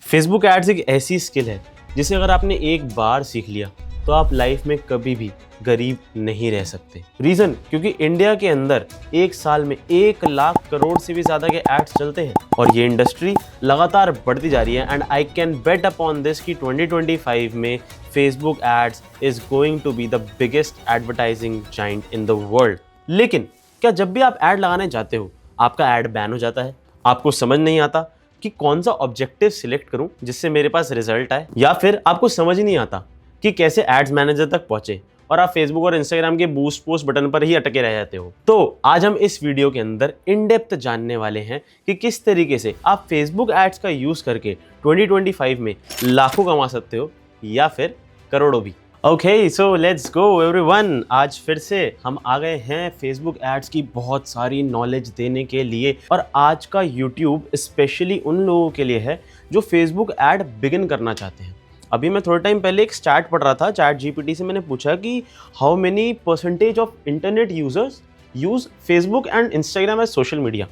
Facebook ads एक ऐसी skill है जिसे अगर आपने एक बार सीख लिया तो आप लाइफ में कभी भी गरीब नहीं रह सकते। रीजन क्योंकि इंडिया के अंदर एक साल में 1 लाख करोड़ से भी ज्यादा के एड्स चलते हैं और ये इंडस्ट्री लगातार बढ़ती जा रही है। And I can bet upon this कि 2025 में Facebook ads is going to be the biggest advertising giant in the world. लेकिन क्या जब भी आप एड लगाने जाते हो आपका एड बैन हो जाता है? आपको समझ नहीं आता कि कौन सा ऑब्जेक्टिव सिलेक्ट करूं जिससे मेरे पास रिजल्ट आए, या फिर आपको समझ ही नहीं आता कि कैसे एड्स मैनेजर तक पहुंचे और आप फेसबुक और इंस्टाग्राम के बूस्ट पोस्ट बटन पर ही अटके रह जाते हो। तो आज हम इस वीडियो के अंदर इन डेप्थ जानने वाले हैं कि किस तरीके से आप फेसबुक एड्स का यूज करके 2025 में लाखों कमा सकते हो या फिर करोड़ों भी। Okay, so let's go everyone. आज फिर से हम आ गए हैं फेसबुक एड्स की बहुत सारी नॉलेज देने के लिए, और आज का यूट्यूब स्पेशली उन लोगों के लिए है जो फेसबुक एड बिगिन करना चाहते हैं। अभी मैं थोड़ा टाइम पहले एक स्टैट पढ़ रहा था, चैट जीपीटी से मैंने पूछा कि how many percentage of internet users use Facebook and Instagram as social media.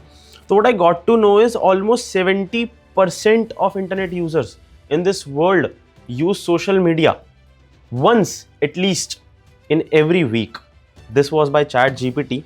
तो what I got to know is almost 70% of internet users in this world use social media once at least in every week. This was by ChatGPT,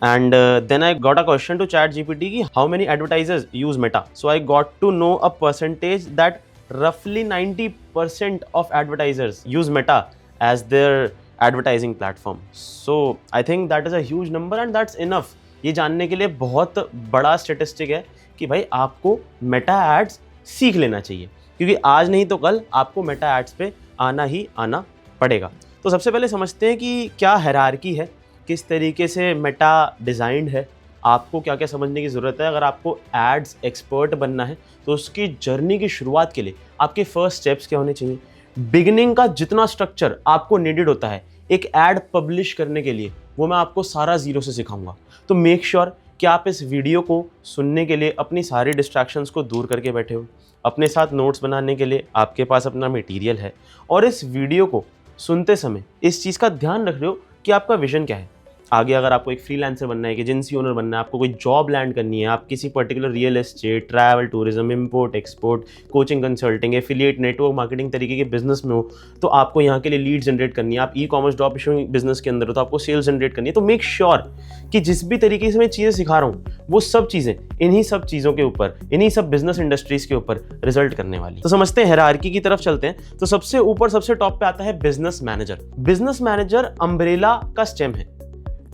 and then I got a question to ChatGPT ki how many advertisers use Meta. So I got to know a percentage that roughly 90% of advertisers use Meta as their advertising platform. So I think that is a huge number and that's enough. ये जानने के लिए बहुत बड़ा statistic है कि भाई आपको मेटा एड्स सीख लेना चाहिए, क्योंकि आज नहीं तो कल आपको मेटा एड्स पे आना ही आना पड़ेगा। तो सबसे पहले समझते हैं कि क्या हायरार्की है, किस तरीके से मेटा डिज़ाइंड है, आपको क्या क्या समझने की ज़रूरत है। अगर आपको एड्स एक्सपर्ट बनना है तो उसकी जर्नी की शुरुआत के लिए आपके फर्स्ट स्टेप्स क्या होने चाहिए। बिगिनिंग का जितना स्ट्रक्चर आपको नीडेड होता है एक एड पब्लिश करने के लिए, वो मैं आपको सारा ज़ीरो से सिखाऊंगा। तो मेक श्योर कि आप इस वीडियो को सुनने के लिए अपनी सारी डिस्ट्रैक्शंस को दूर करके बैठे हो, अपने साथ नोट्स बनाने के लिए आपके पास अपना मटेरियल है, और इस वीडियो को सुनते समय इस चीज़ का ध्यान रख रहे हो कि आपका विजन क्या है। आगे अगर आपको एक फ्रीलांसर बनना है, एक एजेंसी ओनर बनना है, आपको कोई जॉब लैंड करनी है, आप किसी particular real estate, travel, tourism, import export, coaching, consulting, affiliate, network marketing तरीके के बिजनेस में हो, तो आपको यहाँ के लिए लीड जनरेट करनी है। आप e commerce drop shipping business के अंदर हो तो आपको सेल्स जनरेट करनी है। तो मेक श्योर कि जिस भी तरीके से मैं चीज़ें सिखा रहा हूँ वो सब चीज़ें इन्हीं सब चीज़ों के ऊपर, इन्हीं सब बिजनेस इंडस्ट्रीज के ऊपर रिजल्ट करने वाली। तो समझते हैं, हायरार्की की तरफ चलते हैं। तो सबसे ऊपर सबसे टॉप पे आता है business manager. Business manager umbrella का स्टेम है,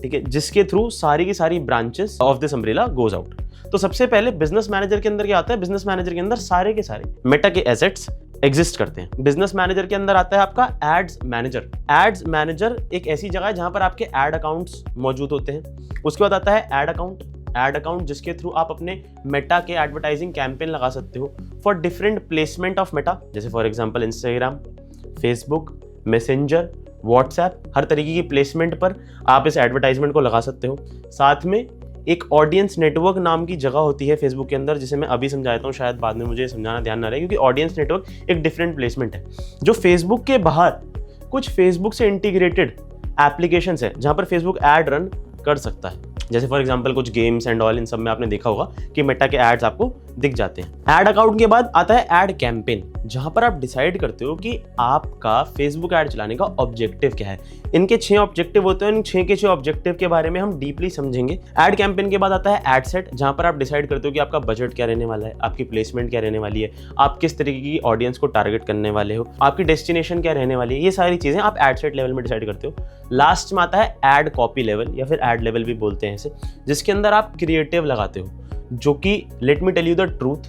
ठीक है, जिसके थ्रू सारी की सारी branches of this umbrella goes out. तो सबसे पहले बिजनेस मैनेजर के अंदर क्या आता है? बिजनेस मैनेजर के अंदर सारे के सारे मेटा के एसेट्स एग्जिस्ट करते हैं। बिजनेस मैनेजर के अंदर आता है आपका एड्स मैनेजर। एड्स मैनेजर एक ऐसी जगह है जहां पर आपके एड अकाउंट्स मौजूद होते हैं। उसके बाद आता है एड अकाउंट। एड अकाउंट जिसके थ्रू आप अपने मेटा के एडवर्टाइजिंग कैंपेन लगा सकते हो for different placement of Meta, जैसे for example Instagram, Facebook, Messenger, WhatsApp, हर तरीके की प्लेसमेंट पर आप इस एडवर्टाइजमेंट को लगा सकते हो। साथ में एक ऑडियंस नेटवर्क नाम की जगह होती है फेसबुक के अंदर, जिसे मैं अभी समझाता हूँ, शायद बाद में मुझे समझाना ध्यान ना रहे, क्योंकि ऑडियंस नेटवर्क एक डिफरेंट प्लेसमेंट है जो फेसबुक के बाहर कुछ फेसबुक से इंटीग्रेटेड एप्लीकेशंस है जहाँ पर फेसबुक ऐड रन कर सकता है। जैसे फॉर एग्जांपल कुछ गेम्स एंड ऑल, इन सब में आपने देखा होगा कि मेटा के एड्स आपको दिख जाते हैं। एड अकाउंट के बाद आता है एड कैंपेन, जहां पर आप डिसाइड करते हो कि आपका फेसबुक एड चलाने का ऑब्जेक्टिव क्या है। इनके 6 ऑब्जेक्टिव होते हैं, इन 6 के 6 ऑब्जेक्टिव के बारे में हम डीपली समझेंगे। एड कैंपेन के बाद आता है एड सेट, जहां पर आप डिसाइड करते हो कि आपका बजट क्या रहने वाला है, आपकी प्लेसमेंट क्या रहने वाली है, आप किस तरीके की ऑडियंस को टारगेट करने वाले हो, आपकी डेस्टिनेशन क्या रहने वाली है। ये सारी चीजें आप एड सेट लेवल में डिसाइड करते हो। लास्ट में आता है एड कॉपी लेवल या फिर एड लेवल भी बोलते हैं इसे, जिसके अंदर आप क्रिएटिव लगाते हो, जो कि let me tell you the truth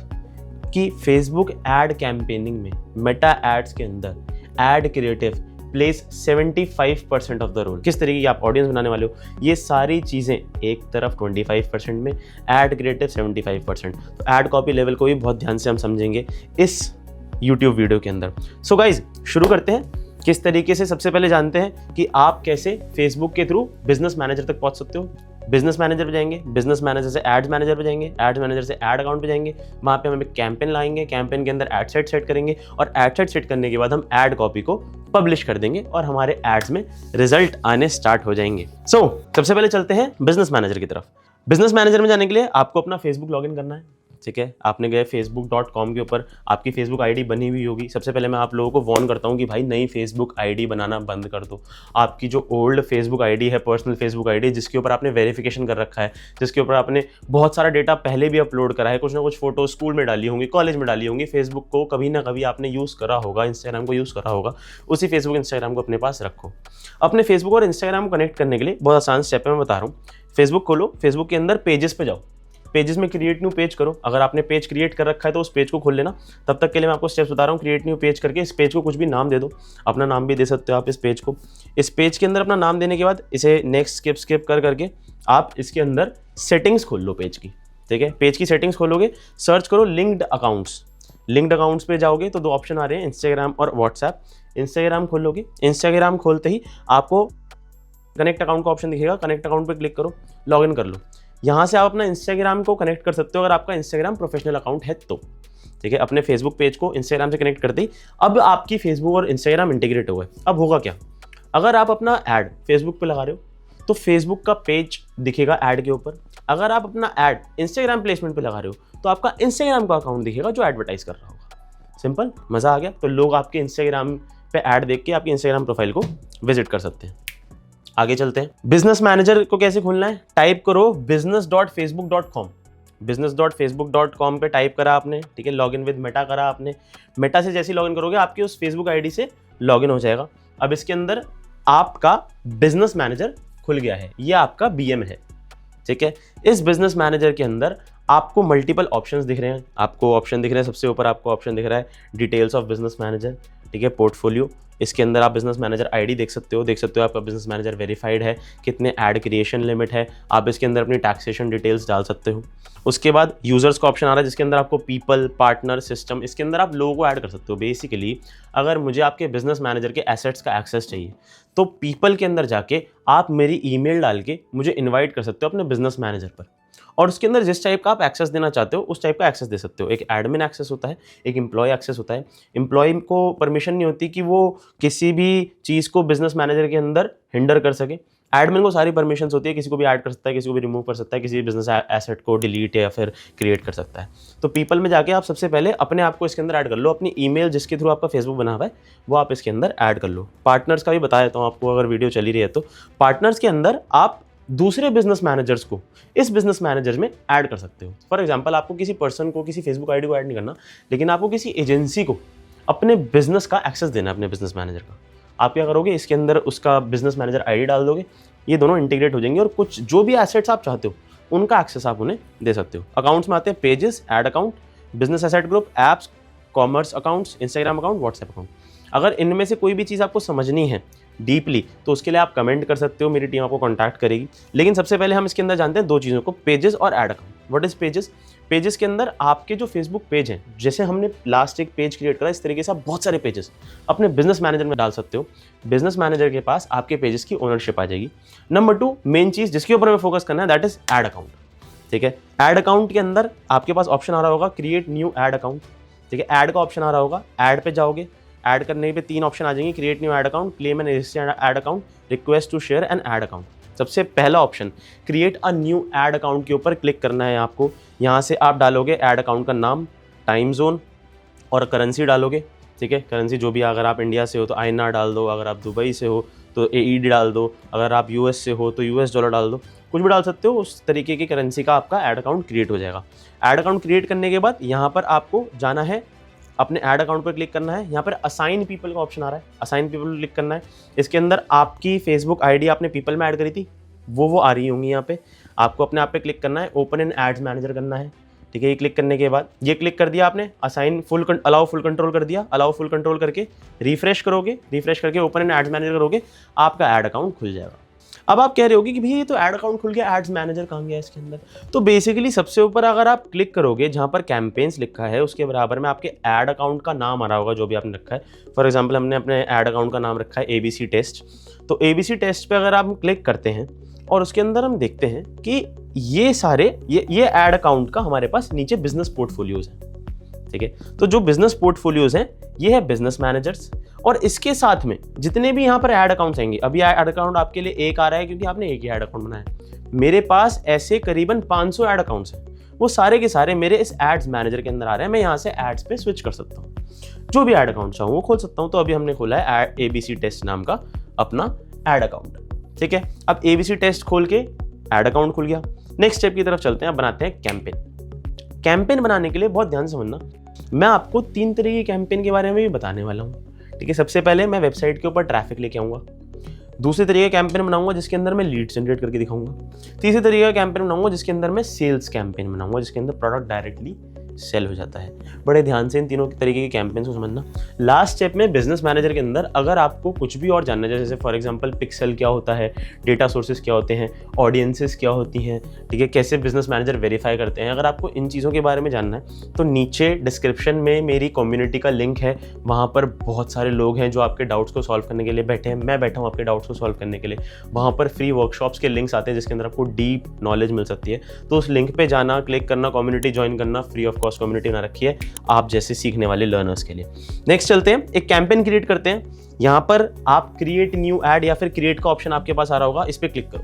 कि फेसबुक एड कैंपेनिंग में मेटा एड्स के अंदर ad creative place 75% of the role. किस तरीके की आप ऑडियंस बनाने वाले हो, ये सारी चीज़ें एक तरफ 25% में, एड क्रिएटिव 75%। तो एड कॉपी लेवल को भी बहुत ध्यान से हम समझेंगे इस यूट्यूब वीडियो के अंदर। सो गाइज, शुरू करते हैं। किस तरीके से, सबसे पहले जानते हैं कि आप कैसे फेसबुक के थ्रू बिजनेस मैनेजर तक पहुंच सकते हो। बिजनेस मैनेजर पे जाएंगे, बिजनेस मैनेजर से एड्स मैनेजर पे जाएंगे, एड्स मैनेजर से एड अकाउंट पे जाएंगे, वहाँ पे हम एक कैंपेन लाएंगे, कैंपेन के अंदर एड सेट सेट करेंगे, और एड सेट सेट करने के बाद हम एड कॉपी को पब्लिश कर देंगे और हमारे एड्स में रिजल्ट आने स्टार्ट हो जाएंगे। सबसे पहले चलते हैं बिजनेस मैनेजर की तरफ। बिजनेस मैनेजर में जाने के लिए आपको अपना फेसबुक लॉगिन करना है। ठीक है, आपने गए facebook.com के ऊपर, आपकी फेसबुक आईडी बनी हुई होगी। सबसे पहले मैं आप लोगों को वार्न करता हूँ कि भाई नई फेसबुक आईडी बनाना बंद कर दो। आपकी जो ओल्ड फेसबुक आईडी है, पर्सनल फेसबुक आईडी, जिसके ऊपर आपने वेरिफिकेशन कर रखा है, जिसके ऊपर आपने बहुत सारा डेटा पहले भी अपलोड करा है, कुछ ना कुछ फोटो स्कूल में डाली होंगी, कॉलेज में डाली होंगी, फेसबुक को कभी ना कभी आपने यूज़ करा होगा, इंस्टाग्राम को यूज़ करा होगा, उसी फेसबुक इंस्टाग्राम को अपने पास रखो। अपने फेसबुक और इंस्टाग्राम को कनेक्ट करने के लिए बहुत आसान स्टेप है, मैं बता रहा हूँ। फेसबुक खोलो, फेसबुक के अंदर पेजेस पे जाओ, पेजेस में क्रिएट न्यू पेज करो। अगर आपने पेज क्रिएट कर रखा है तो उस पेज को खोल लेना। तब तक के लिए मैं आपको स्टेप्स बता रहा हूँ। क्रिएट न्यू पेज करके इस पेज को कुछ भी नाम दे दो, अपना नाम भी दे सकते हो आप इस पेज को। इस पेज के अंदर अपना नाम देने के बाद इसे नेक्स्ट स्किप कर करके आप इसके अंदर सेटिंग्स खोल लो पेज की, ठीक है। पेज की सेटिंग्स खोलोगे, सर्च करो लिंक्ड अकाउंट्स। लिंक्ड अकाउंट्स पे जाओगे तो 2 ऑप्शन आ रहे हैं, इंस्टाग्राम और व्हाट्सएप। इंस्टाग्राम खोलोगे, इंस्टाग्राम खोलते ही आपको कनेक्ट अकाउंट का ऑप्शन दिखेगा, कनेक्ट अकाउंट पे क्लिक करो, लॉगिन कर लो। यहाँ से आप अपना इंस्टाग्राम को कनेक्ट कर सकते हो अगर आपका इंस्टाग्राम प्रोफेशनल अकाउंट है तो, ठीक है। अपने फेसबुक पेज को इंस्टाग्राम से कनेक्ट करते ही अब आपकी फेसबुक और इंस्टाग्राम इंटीग्रेट हो गए। अब होगा क्या, अगर आप अपना ऐड फेसबुक पे लगा रहे हो तो फेसबुक का पेज दिखेगा ऐड के ऊपर। अगर आप अपना ऐड इंस्टाग्राम प्लेसमेंट पे लगा रहे हो तो आपका इंस्टाग्राम का अकाउंट दिखेगा जो एडवर्टाइज कर रहा होगा। सिंपल, मज़ा आ गया। तो लोग आपके इंस्टाग्राम पे ऐड देख के आपकी इंस्टाग्राम प्रोफाइल को विजिट कर सकते हैं। आगे चलते हैं। बिजनेस मैनेजर को कैसे खोलना है, टाइप करो business.facebook.com। business.facebook.com पे टाइप करा आपने, ठीक है। लॉगिन विद मेटा करा आपने। मेटा से जैसे लॉगिन करोगे आपकी उस फेसबुक आईडी से लॉगिन हो जाएगा। अब इसके अंदर आपका बिजनेस मैनेजर खुल गया है, ये आपका बीएम है, ठीक है। इस बिजनेस मैनेजर के अंदर आपको मल्टीपल ऑप्शंस दिख रहे हैं। आपको ऑप्शन दिख रहे हैं, सबसे ऊपर आपको ऑप्शन दिख रहा है डिटेल्स ऑफ बिजनेस मैनेजर, ठीक है, पोर्टफोलियो। इसके अंदर आप बिजनेस मैनेजर आईडी देख सकते हो आपका बिजनेस मैनेजर वेरीफाइड है, कितने ऐड क्रिएशन लिमिट है। आप इसके अंदर अपनी टैक्सेशन डिटेल्स डाल सकते हो। उसके बाद यूजर्स का ऑप्शन आ रहा है जिसके अंदर आपको पीपल, पार्टनर, सिस्टम, इसके अंदर आप लोगों को ऐड कर सकते हो। बेसिकली अगर मुझे आपके बिजनेस मैनेजर के एसेट्स का एक्सेस चाहिए तो पीपल के अंदर जाके आप मेरी ईमेल डाल के मुझे इन्वाइट कर सकते हो अपने बिजनेस मैनेजर पर, और उसके अंदर जिस टाइप का आप एक्सेस देना चाहते हो उस टाइप का एक्सेस दे सकते हो। एक एडमिन एक्सेस होता है, एक एम्प्लॉय एक्सेस होता है। एम्प्लॉय को परमिशन नहीं होती कि वो किसी भी चीज़ को बिजनेस मैनेजर के अंदर हिंडर कर सके। एडमिन को सारी परमिशन होती है, किसी को भी ऐड कर सकता है, किसी को भी रिमूव कर सकता है, किसी भी बिजनेस एसेट को डिलीट या फिर क्रिएट कर सकता है। तो पीपल में जाके आप सबसे पहले अपने आप को इसके अंदर ऐड कर लो। अपनी ईमेल जिसके थ्रू आपका फेसबुक बना हुआ है वो आप इसके अंदर ऐड कर लो। पार्टनर्स का भी बता देता हूँ आपको, अगर वीडियो चली रही है तो। पार्टनर्स के अंदर आप दूसरे बिजनेस मैनेजर्स को इस बिजनेस मैनेजर में ऐड कर सकते हो। फॉर एग्जांपल आपको किसी पर्सन को, किसी फेसबुक आईडी को ऐड नहीं करना, लेकिन आपको किसी एजेंसी को अपने बिजनेस का एक्सेस देना है, अपने बिजनेस मैनेजर का। आप क्या करोगे, इसके अंदर उसका बिजनेस मैनेजर आईडी डाल दोगे, ये दोनों इंटीग्रेट हो जाएंगे और कुछ जो भी एसेट्स आप चाहते हो उनका एक्सेस आप उन्हें दे सकते हो। अकाउंट्स में आते हैं pages, add account, business asset group, apps, commerce accounts, Instagram account, WhatsApp account. अगर इनमें से कोई भी चीज़ आपको समझनी है डीपली तो उसके लिए आप कमेंट कर सकते हो, मेरी टीम आपको कॉन्टैक्ट करेगी। लेकिन सबसे पहले हम इसके अंदर जानते हैं 2 चीज़ों को, पेजेस और add account. What is pages? Pages के अंदर आपके जो फेसबुक पेज हैं, जैसे हमने लास्ट एक पेज क्रिएट करा, इस तरीके से आप बहुत सारे पेजेस अपने बिजनेस मैनेजर में डाल सकते हो। बिजनेस मैनेजर के पास आपके पेजेस की ओनरशिप आ जाएगी। नंबर 2 मेन चीज़ जिसके ऊपर हमें फोकस करना है, दैट इज ऐड अकाउंट, ठीक है। ऐड अकाउंट के अंदर आपके पास ऑप्शन आ रहा होगा क्रिएट न्यू ऐड अकाउंट, ठीक है। ऐड का ऑप्शन आ रहा होगा, ऐड पे जाओगे, ऐड करने पे 3 ऑप्शन आ जाएंगे, create new ad account, claim and register ad account, request to share and ad account. सबसे पहला option create a new ad account के ऊपर क्लिक करना है आपको। यहाँ से आप डालोगे ऐड अकाउंट का नाम, टाइम जोन और करेंसी डालोगे, ठीक है। करेंसी जो भी, अगर आप इंडिया से हो तो INR डाल दो, अगर आप दुबई से हो तो AED डाल दो, अगर आप US से हो तो US डॉलर डाल दो, कुछ भी डाल सकते हो। उस तरीके की करेंसी का आपका ऐड अकाउंट क्रिएट हो जाएगा। ऐड अकाउंट क्रिएट करने के बाद यहाँ पर आपको जाना है, अपने ऐड अकाउंट पर क्लिक करना है। यहाँ पर असाइन पीपल का ऑप्शन आ रहा है, असाइन पीपल पर क्लिक करना है। इसके अंदर आपकी फेसबुक आईडी आपने पीपल में ऐड करी थी, वो आ रही होंगी यहाँ पे। आपको अपने आप पे क्लिक करना है, ओपन इन एड्स मैनेजर करना है, ठीक है। ये क्लिक करने के बाद ये क्लिक कर दिया आपने, assign full allow full control कर दिया। अलाउ फुल कंट्रोल करके रिफ्रेश करोगे, रिफ्रेश करके ओपन इन एड्स मैनेजर करोगे, आपका ऐड अकाउंट खुल जाएगा। अब आप कह रहे होगे कि भैया ये तो ऐड अकाउंट खुल गया, एड्स मैनेजर कहाँ गया इसके अंदर? तो बेसिकली सबसे ऊपर अगर आप क्लिक करोगे जहाँ पर कैंपेन्स लिखा है उसके बराबर में आपके ऐड अकाउंट का नाम आ रहा होगा जो भी आपने रखा है। फॉर एग्जांपल हमने अपने ऐड अकाउंट का नाम रखा है ABC टेस्ट। तो ABC टेस्ट पे अगर आप क्लिक करते हैं और उसके अंदर हम देखते हैं कि ये सारे ये ऐड अकाउंट का हमारे पास नीचे बिजनेस पोर्टफोलियोज हैं, ठीक है। तो जो बिजनेस पोर्टफोलियोज हैं ये है बिजनेस मैनेजर्स, और इसके साथ में जितने भी यहाँ पर ऐड अकाउंट्स आएंगे, अभी ऐड अकाउंट आपके लिए एक आ रहा है क्योंकि आपने एक ही ऐड अकाउंट बनाया है। मेरे पास ऐसे करीबन 500 ऐड अकाउंट्स हैं। वो सारे के सारे मेरे इस एड्स मैनेजर के अंदर आ रहे हैं। मैं यहाँ से एड्स पे स्विच कर सकता हूँ, जो भी एड अकाउंट चाहूँ वो खोल सकता हूँ। तो अभी हमने खोला है ABC टेस्ट नाम का अपना एड अकाउंट, ठीक है। अब ABC टेस्ट खोल के एड अकाउंट खुल गया। नेक्स्ट स्टेप की तरफ चलते हैं, बनाते हैं कैंपेन। कैंपेन बनाने के लिए बहुत ध्यान से समझना, मैं आपको 3 तरह के कैंपेन के बारे में भी बताने वाला हूँ, ठीक है। सबसे पहले मैं वेबसाइट के ऊपर ट्रैफिक लेके आऊँगा, दूसरे तरीके का कैंपेन बनाऊंगा जिसके अंदर मैं लीड जनरेट करके दिखाऊंगा, तीसरे तरीके का कैंपेन बनाऊंगा जिसके अंदर मैं सेल्स कैंपेन बनाऊंगा, जिसके अंदर प्रोडक्ट डायरेक्टली सेल हो जाता है। बड़े ध्यान से इन तीनों तरीके के कैंपेन को समझना। लास्ट स्टेप में बिजनेस मैनेजर के अंदर अगर आपको कुछ भी और जानना है, जैसे फॉर एग्जांपल पिक्सल क्या होता है, डेटा सोर्सेज क्या होते हैं, ऑडियंसेस क्या होती हैं, ठीक है, कैसे बिजनेस मैनेजर वेरीफाई करते हैं, अगर आपको इन चीज़ों के बारे में जानना है तो नीचे डिस्क्रिप्शन में मेरी कम्युनिटी का लिंक है। वहाँ पर बहुत सारे लोग हैं जो आपके डाउट्स को सॉल्व करने के लिए बैठे हैं। मैं बैठा हूँ आपके डाउट्स को सॉल्व करने के लिए। वहाँ पर फ्री वर्कशॉप्स के लिंक्स आते हैं जिसके अंदर आपको डीप नॉलेज मिल सकती है। तो उस लिंक पे जाना, क्लिक करना, कम्युनिटी ज्वाइन करना, फ्री ऑफ कॉस्ट कम्युनिटी बना रखी है आप जैसे सीखने वाले लर्नर्स के लिए। नेक्स्ट चलते हैं, एक कैंपेन क्रिएट करते हैं। यहाँ पर आप क्रिएट न्यू एड या फिर क्रिएट का ऑप्शन आपके पास आ रहा होगा, इस पर क्लिक करो,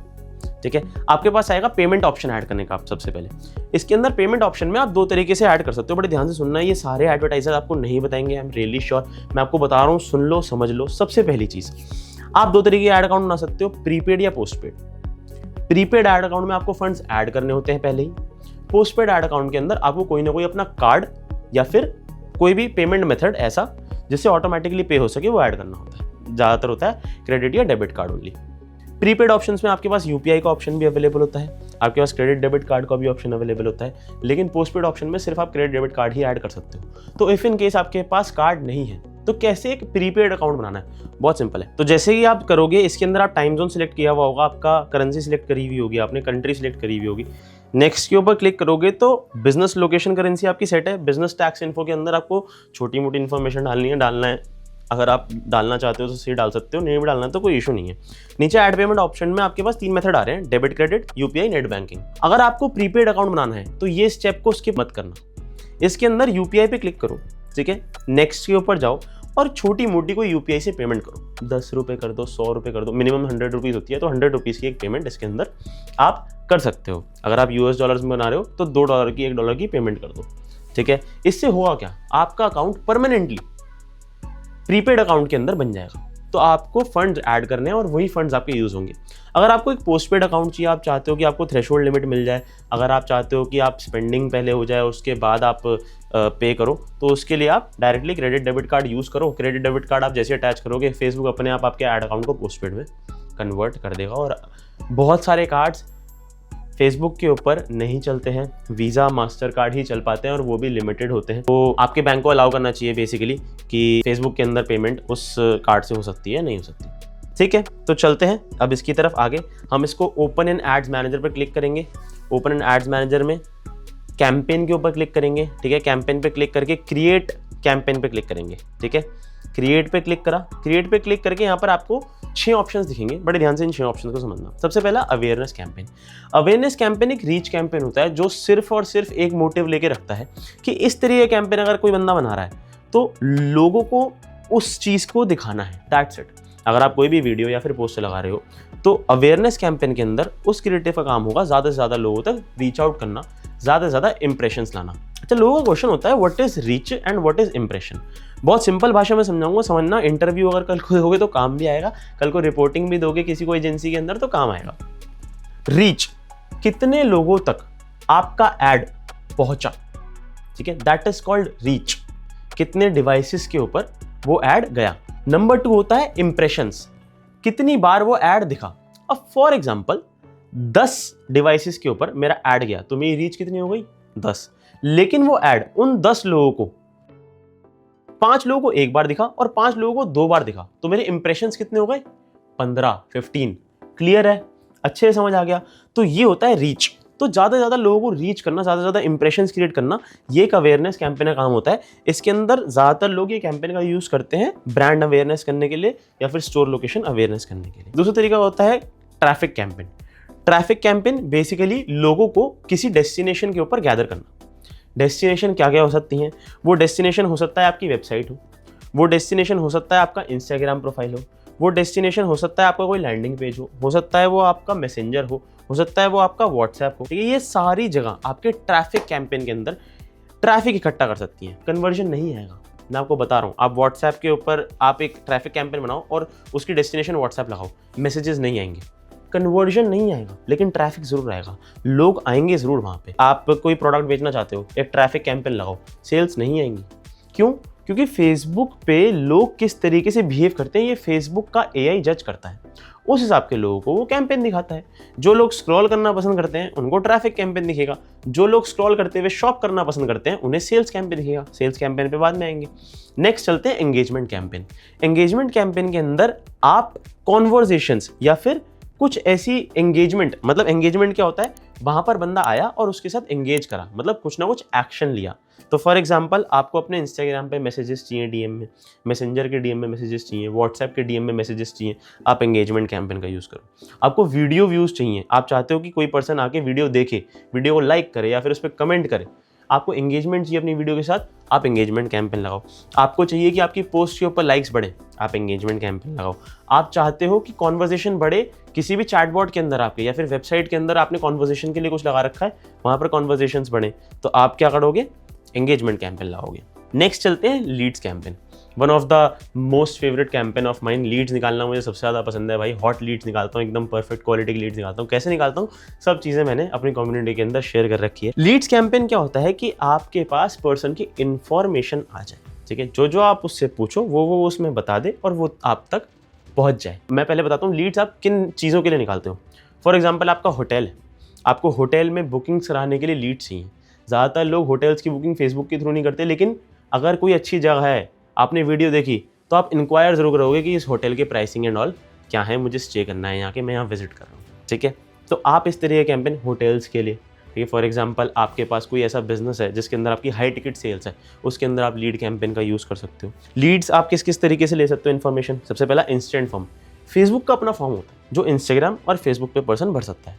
ठीक है। आपके पास आएगा पेमेंट ऑप्शन ऐड करने का। आप सबसे पहले इसके अंदर पेमेंट ऑप्शन में आप 2 तरीके से ऐड कर सकते हो। बड़े ध्यान से सुनना, ये सारे एडवर्टाइजर आपको नहीं बताएंगे, आई एम रियली श्योर। मैं आपको बता रहा हूँ, सुन लो, समझ लो। सबसे पहली चीज, आप 2 तरीके के ऐड अकाउंट बना सकते हो, प्रीपेड या पोस्टपेड। प्रीपेड ऐड अकाउंट में आपको फंड्स ऐड करने होते हैं पहले ही। पोस्टपेड ऐड अकाउंट के अंदर आपको कोई ना कोई अपना कार्ड या फिर कोई भी पेमेंट मेथड ऐसा जिससे ऑटोमेटिकली पे हो सके वो ऐड करना होता है। ज़्यादातर होता है क्रेडिट या debit card only. Prepaid options में आपके पास UPI का ऑप्शन भी अवेलेबल होता है, आपके पास क्रेडिट डेबिट कार्ड का भी ऑप्शन अवेलेबल होता है, लेकिन पोस्टपेड ऑप्शन में सिर्फ आप क्रेडिट डेबिट कार्ड ही ऐड कर सकते हो। तो इफ इन केस आपके पास कार्ड नहीं है तो कैसे एक प्रीपेड अकाउंट बनाना है, बहुत सिंपल है। तो जैसे ही आप करोगे, इसके अंदर आप टाइम जोन सिलेक्ट किया हुआ होगा, आपका करेंसी सिलेक्ट करी हुई होगी, आपने कंट्री सिलेक्ट करी हुई होगी। नेक्स्ट के ऊपर क्लिक करोगे तो बिजनेस लोकेशन करेंसी आपकी सेट है। बिजनेस टैक्स इन्फो के अंदर आपको छोटी मोटी इन्फॉर्मेशन डालना है। अगर आप डालना चाहते हो तो सही डाल सकते हो, नहीं भी डालना तो कोई इशू नहीं है। नीचे ऐड पेमेंट ऑप्शन में आपके पास 3 मेथड आ रहे हैं, debit, credit, UPI, net banking. अगर आपको प्रीपेड अकाउंट बनाना है तो ये स्टेप को स्किप मत करना। इसके अंदर UPI पे क्लिक करो, ठीक है। नेक्स्ट के ऊपर जाओ और छोटी मोटी कोई UPI से पेमेंट करो। 10 रुपये कर दो, 100 रुपये कर दो, मिनिमम 100 रुपीज़ होती है, तो 100 रुपीज़ की एक पेमेंट इसके अंदर आप कर सकते हो। अगर आप US डॉलर्स में बना रहे हो तो $2 की, $1 की पेमेंट कर दो, ठीक है। इससे होगा क्या, आपका अकाउंट परमानेंटली प्रीपेड अकाउंट के अंदर बन जाएगा। तो आपको फंड्स ऐड करने हैं और वही फंड्स आपके यूज़ होंगे। अगर आपको एक पोस्टपेड अकाउंट चाहिए, आप चाहते हो कि आपको थ्रेशोल्ड लिमिट मिल जाए, अगर आप चाहते हो कि आप स्पेंडिंग पहले हो जाए उसके बाद आप पे करो, तो उसके लिए आप directly credit debit card use करो। क्रेडिट डेबिट कार्ड आप जैसे अटैच करोगे, फेसबुक अपने आप आपके ऐड अकाउंट को पोस्टपेड में कन्वर्ट कर देगा। और बहुत सारे कार्ड्स फेसबुक के ऊपर नहीं चलते हैं, वीज़ा, मास्टर कार्ड ही चल पाते हैं और वो भी लिमिटेड होते हैं। तो आपके बैंक को अलाउ करना चाहिए बेसिकली कि फेसबुक के अंदर पेमेंट उस कार्ड से हो सकती है, नहीं हो सकती, ठीक है। तो चलते हैं अब इसकी तरफ आगे। हम इसको ओपन इन एड्स मैनेजर पर क्लिक करेंगे। ओपन इन एड्स मैनेजर में कैंपेन के ऊपर क्लिक करेंगे, ठीक है। कैंपेन पे क्लिक करके क्रिएट कैंपेन पे क्लिक करेंगे, ठीक है। क्रिएट पे क्लिक करा। क्रिएट पे क्लिक करके यहाँ पर आपको 6 ऑप्शंस दिखेंगे। बड़े ध्यान से इन 6 ऑप्शंस को समझना। सबसे पहला अवेयरनेस कैंपेन। अवेयरनेस कैंपेन एक रीच कैंपेन होता है जो सिर्फ और सिर्फ एक मोटिव लेके रखता है कि इस तरह का कैंपेन अगर कोई बंदा बना रहा है तो लोगों को उस चीज़ को दिखाना है, दैट्स इट। अगर आप कोई भी वीडियो या फिर पोस्ट लगा रहे हो तो अवेयरनेस कैंपेन के अंदर उस क्रिएटिव का काम होगा ज़्यादा से ज़्यादा लोगों तक रीच आउट करना, ज़्यादा से ज़्यादा इंप्रेशंस लाना। अच्छा, लोगों का क्वेश्चन होता है what is reach and what is impression. बहुत सिंपल भाषा में समझाऊंगा, समझना। इंटरव्यू अगर कल को दोगे तो काम भी आएगा, कल को रिपोर्टिंग भी दोगे किसी को एजेंसी के अंदर तो काम आएगा। रीच, कितने लोगों तक आपका एड पहुंचा, ठीक है, दैट इज कॉल्ड रीच। कितने डिवाइसेस के ऊपर वो एड गया। नंबर 2 होता है इंप्रेशंस, कितनी बार वो एड दिखा। अब फॉर एग्जाम्पल 10 डिवाइसेस के ऊपर मेरा एड गया तो मेरी रीच कितनी हो गई, 10। लेकिन वो एड उन 10 लोगों को, 5 लोगों को एक बार दिखा और 5 लोगों को 2 बार दिखा, तो मेरे इंप्रेशंस कितने हो गए, 15, 15। क्लियर है, अच्छे से समझ आ गया। तो ये होता है रीच। तो ज़्यादा से ज़्यादा लोगों को रीच करना, ज़्यादा से ज़्यादा इंप्रेशंस क्रिएट करना, ये एक अवेयरनेस कैंपेन का काम होता है। इसके अंदर ज़्यादातर लोग ये कैंपेन का यूज़ करते हैं ब्रांड अवेयरनेस करने के लिए या फिर स्टोर लोकेशन अवेयरनेस करने के लिए। दूसरा तरीका होता है traffic campaign. Traffic campaign basically लोगों को किसी डेस्टिनेशन के ऊपर गैदर करना। डेस्टिनेशन क्या क्या हो सकती हैं, वो डेस्टिनेशन हो सकता है आपकी वेबसाइट हो, वो डेस्टिनेशन हो सकता है आपका इंस्टाग्राम प्रोफाइल हो, वो डेस्टिनेशन हो सकता है आपका कोई लैंडिंग पेज हो सकता है वो आपका मैसेंजर हो सकता है वो आपका व्हाट्सएप हो, ठीक है। ये सारी जगह आपके ट्रैफिक कैंपेन के अंदर ट्रैफिक इकट्ठा कर सकती हैं, कन्वर्जन नहीं आएगा। मैं आपको बता रहा हूँ, आप व्हाट्सएप के ऊपर आप एक ट्रैफिक कैंपेन बनाओ और उसकी डेस्टिनेशन व्हाट्सएप लगाओ, मैसेजेस नहीं आएंगे, कन्वर्जन नहीं आएगा, लेकिन ट्रैफिक जरूर आएगा, लोग आएंगे जरूर वहाँ पे। आप कोई प्रोडक्ट बेचना चाहते हो, एक ट्रैफिक कैंपेन लगाओ, सेल्स नहीं आएंगी। क्यों? क्योंकि फेसबुक पे लोग किस तरीके से बिहेव करते हैं ये फेसबुक का एआई जज करता है, उस हिसाब के लोगों को वो कैंपेन दिखाता है। जो लोग स्क्रॉल करना पसंद करते हैं उनको ट्रैफिक कैंपेन दिखेगा, जो लोग स्क्रॉल करते हुए शॉप करना पसंद करते हैं उन्हें सेल्स कैंपेन दिखेगा। सेल्स कैंपेन पे बाद में आएंगे। नेक्स्ट चलते हैं एंगेजमेंट कैंपेन। एंगेजमेंट कैंपेन के अंदर आप कॉन्वर्जेशंस या फिर कुछ ऐसी एंगेजमेंट, मतलब एंगेजमेंट क्या होता है, वहां पर बंदा आया और उसके साथ एंगेज करा, मतलब कुछ ना कुछ एक्शन लिया। तो फॉर एग्जांपल आपको अपने इंस्टाग्राम पे मैसेजेस चाहिए डीएम में, मैसेंजर के डीएम में मैसेजेस चाहिए, व्हाट्सएप के डीएम में मैसेजेस चाहिए, आप एंगेजमेंट कैंपेन का यूज़ करो। आपको वीडियो व्यूज़ चाहिए, आप चाहते हो कि कोई पर्सन आके वीडियो देखे, वीडियो को लाइक करे या फिर उस पर कमेंट करे, आपको एंगेजमेंट चाहिए अपनी वीडियो के साथ, आप एंगेजमेंट कैंपेन लगाओ। आपको चाहिए कि आपकी पोस्ट के ऊपर लाइक्स बढ़े, आप एंगेजमेंट कैंपेन लगाओ। आप चाहते हो कि कॉन्वर्जेशन बढ़े किसी भी चैटबॉट के अंदर आपके या फिर वेबसाइट के अंदर आपने कॉन्वर्जेशन के लिए कुछ लगा रखा है, वहाँ पर कॉन्वर्जेशंस बढ़े, तो आप क्या करोगे, एंगेजमेंट कैंपेन लगाओगे। नेक्स्ट चलते हैं leads campaign. One of the most favourite campaign of mine. Leads निकालना मुझे सबसे ज़्यादा पसंद है भाई, हॉट लीड्स निकालता हूँ, एकदम परफेक्ट क्वालिटी की लीड्स निकालता हूँ। कैसे निकालता हूँ, सब चीज़ें मैंने अपनी कम्युनिटी के अंदर शेयर कर रखी है। लीड्स कैंपेन क्या होता है कि आपके पास पर्सन की इंफॉर्मेशन आ जाए, ठीक है, जो आप उससे पूछो वो उसमें बता दे और वो आप तक पहुँच जाए। मैं पहले बताता हूँ लीड्स आप किन चीज़ों के लिए निकालते हो। फॉर एग्जाम्पल आपका होटल है, आपको होटल में बुकिंग्स कराने के लिए लीड्स चाहिए। ज़्यादातर लोग होटल्स की बुकिंग फेसबुक के थ्रू नहीं करते, लेकिन अगर कोई अच्छी जगह है, आपने वीडियो देखी, तो आप इंक्वायर जरूर करोगे कि इस होटल के प्राइसिंग एंड ऑल क्या है, मुझे स्टे करना है यहाँ के, मैं यहाँ विजिट कर रहा हूँ, ठीक है। तो आप इस तरह के कैंपेन होटल्स के लिए, ठीक है। फॉर एग्जांपल आपके पास कोई ऐसा बिजनेस है जिसके अंदर आपकी हाई टिकट सेल्स है, उसके अंदर आप लीड कैंपेन का यूज़ कर सकते हो। लीड्स आप किस किस तरीके से ले सकते हो इन्फॉर्मेशन। सबसे पहला इंस्टेंट फॉर्म, फेसबुक का अपना फॉर्म होता है जो इंस्टाग्राम और फेसबुक पे पर्सन भर सकता है।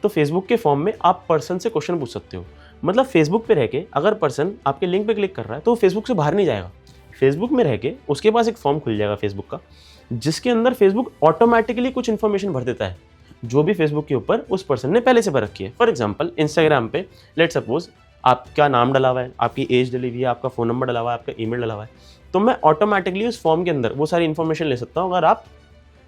तो फेसबुक के फॉर्म में आप पर्सन से क्वेश्चन पूछ सकते हो, मतलब फेसबुक पे रह के अगर पर्सन आपके लिंक पे क्लिक कर रहा है तो फेसबुक से बाहर नहीं जाएगा, फेसबुक में रह के उसके पास एक फॉर्म खुल जाएगा फेसबुक का, जिसके अंदर फेसबुक ऑटोमेटिकली कुछ इन्फॉर्मेशन भर देता है जो भी फेसबुक के ऊपर उस पर्सन ने पहले से भर रखी है। फॉर एग्जाम्पल इंस्टाग्राम पे लेट सपोज आपका नाम डला हुआ है, आपकी एज डली हुई है, आपका फ़ोन नंबर डला हुआ है, आपका ईमेल डला हुआ है, तो मैं ऑटोमेटिकली उस फॉर्म के अंदर वो सारी इन्फॉर्मेशन ले सकता हूँ अगर आप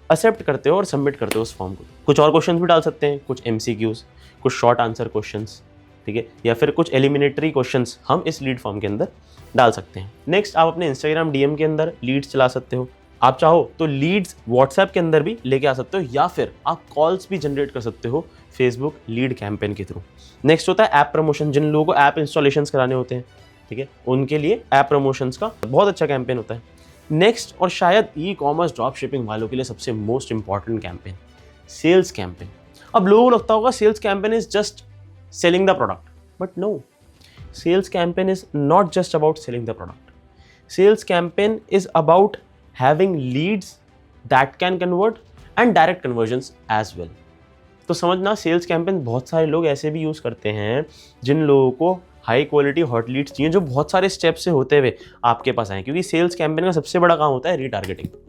एक्सेप्ट करते हो और सबमिट करते हो उस फॉर्म को। कुछ और क्वेश्चंस भी डाल सकते हैं, कुछ MCQs, कुछ शॉर्ट आंसर क्वेश्चंस, ठीक है, या फिर कुछ एलिमिनेटरी क्वेश्चंस हम इस लीड फॉर्म के अंदर डाल सकते हैं। नेक्स्ट आप अपने इंस्टाग्राम DM के अंदर लीड्स चला सकते हो। आप चाहो तो लीड्स व्हाट्सएप के अंदर भी लेके आ सकते हो, या फिर आप कॉल्स भी जनरेट कर सकते हो फेसबुक लीड कैंपेन के थ्रू। नेक्स्ट होता है ऐप प्रमोशन। जिन लोगों को ऐप इंस्टॉलेशंस कराने होते हैं, ठीक है, उनके लिए ऐप प्रमोशंस का बहुत अच्छा कैंपेन होता है। नेक्स्ट और शायद ई-कॉमर्स ड्रॉप शिपिंग वालों के लिए सबसे most important campaign, sales campaign. अब लोगों को लगता होगा sales campaign is just selling the product, but no, sales campaign is not just about selling the product. Sales campaign is about having leads that can convert and direct conversions as well. तो समझना, sales campaign बहुत सारे लोग ऐसे भी use करते हैं जिन लोगों को हाई क्वालिटी हॉट लीड्स चाहिए, जो बहुत सारे स्टेप्स से होते हुए आपके पास आए, क्योंकि सेल्स कैंपेन का सबसे बड़ा काम होता है रीटारगेटिंग।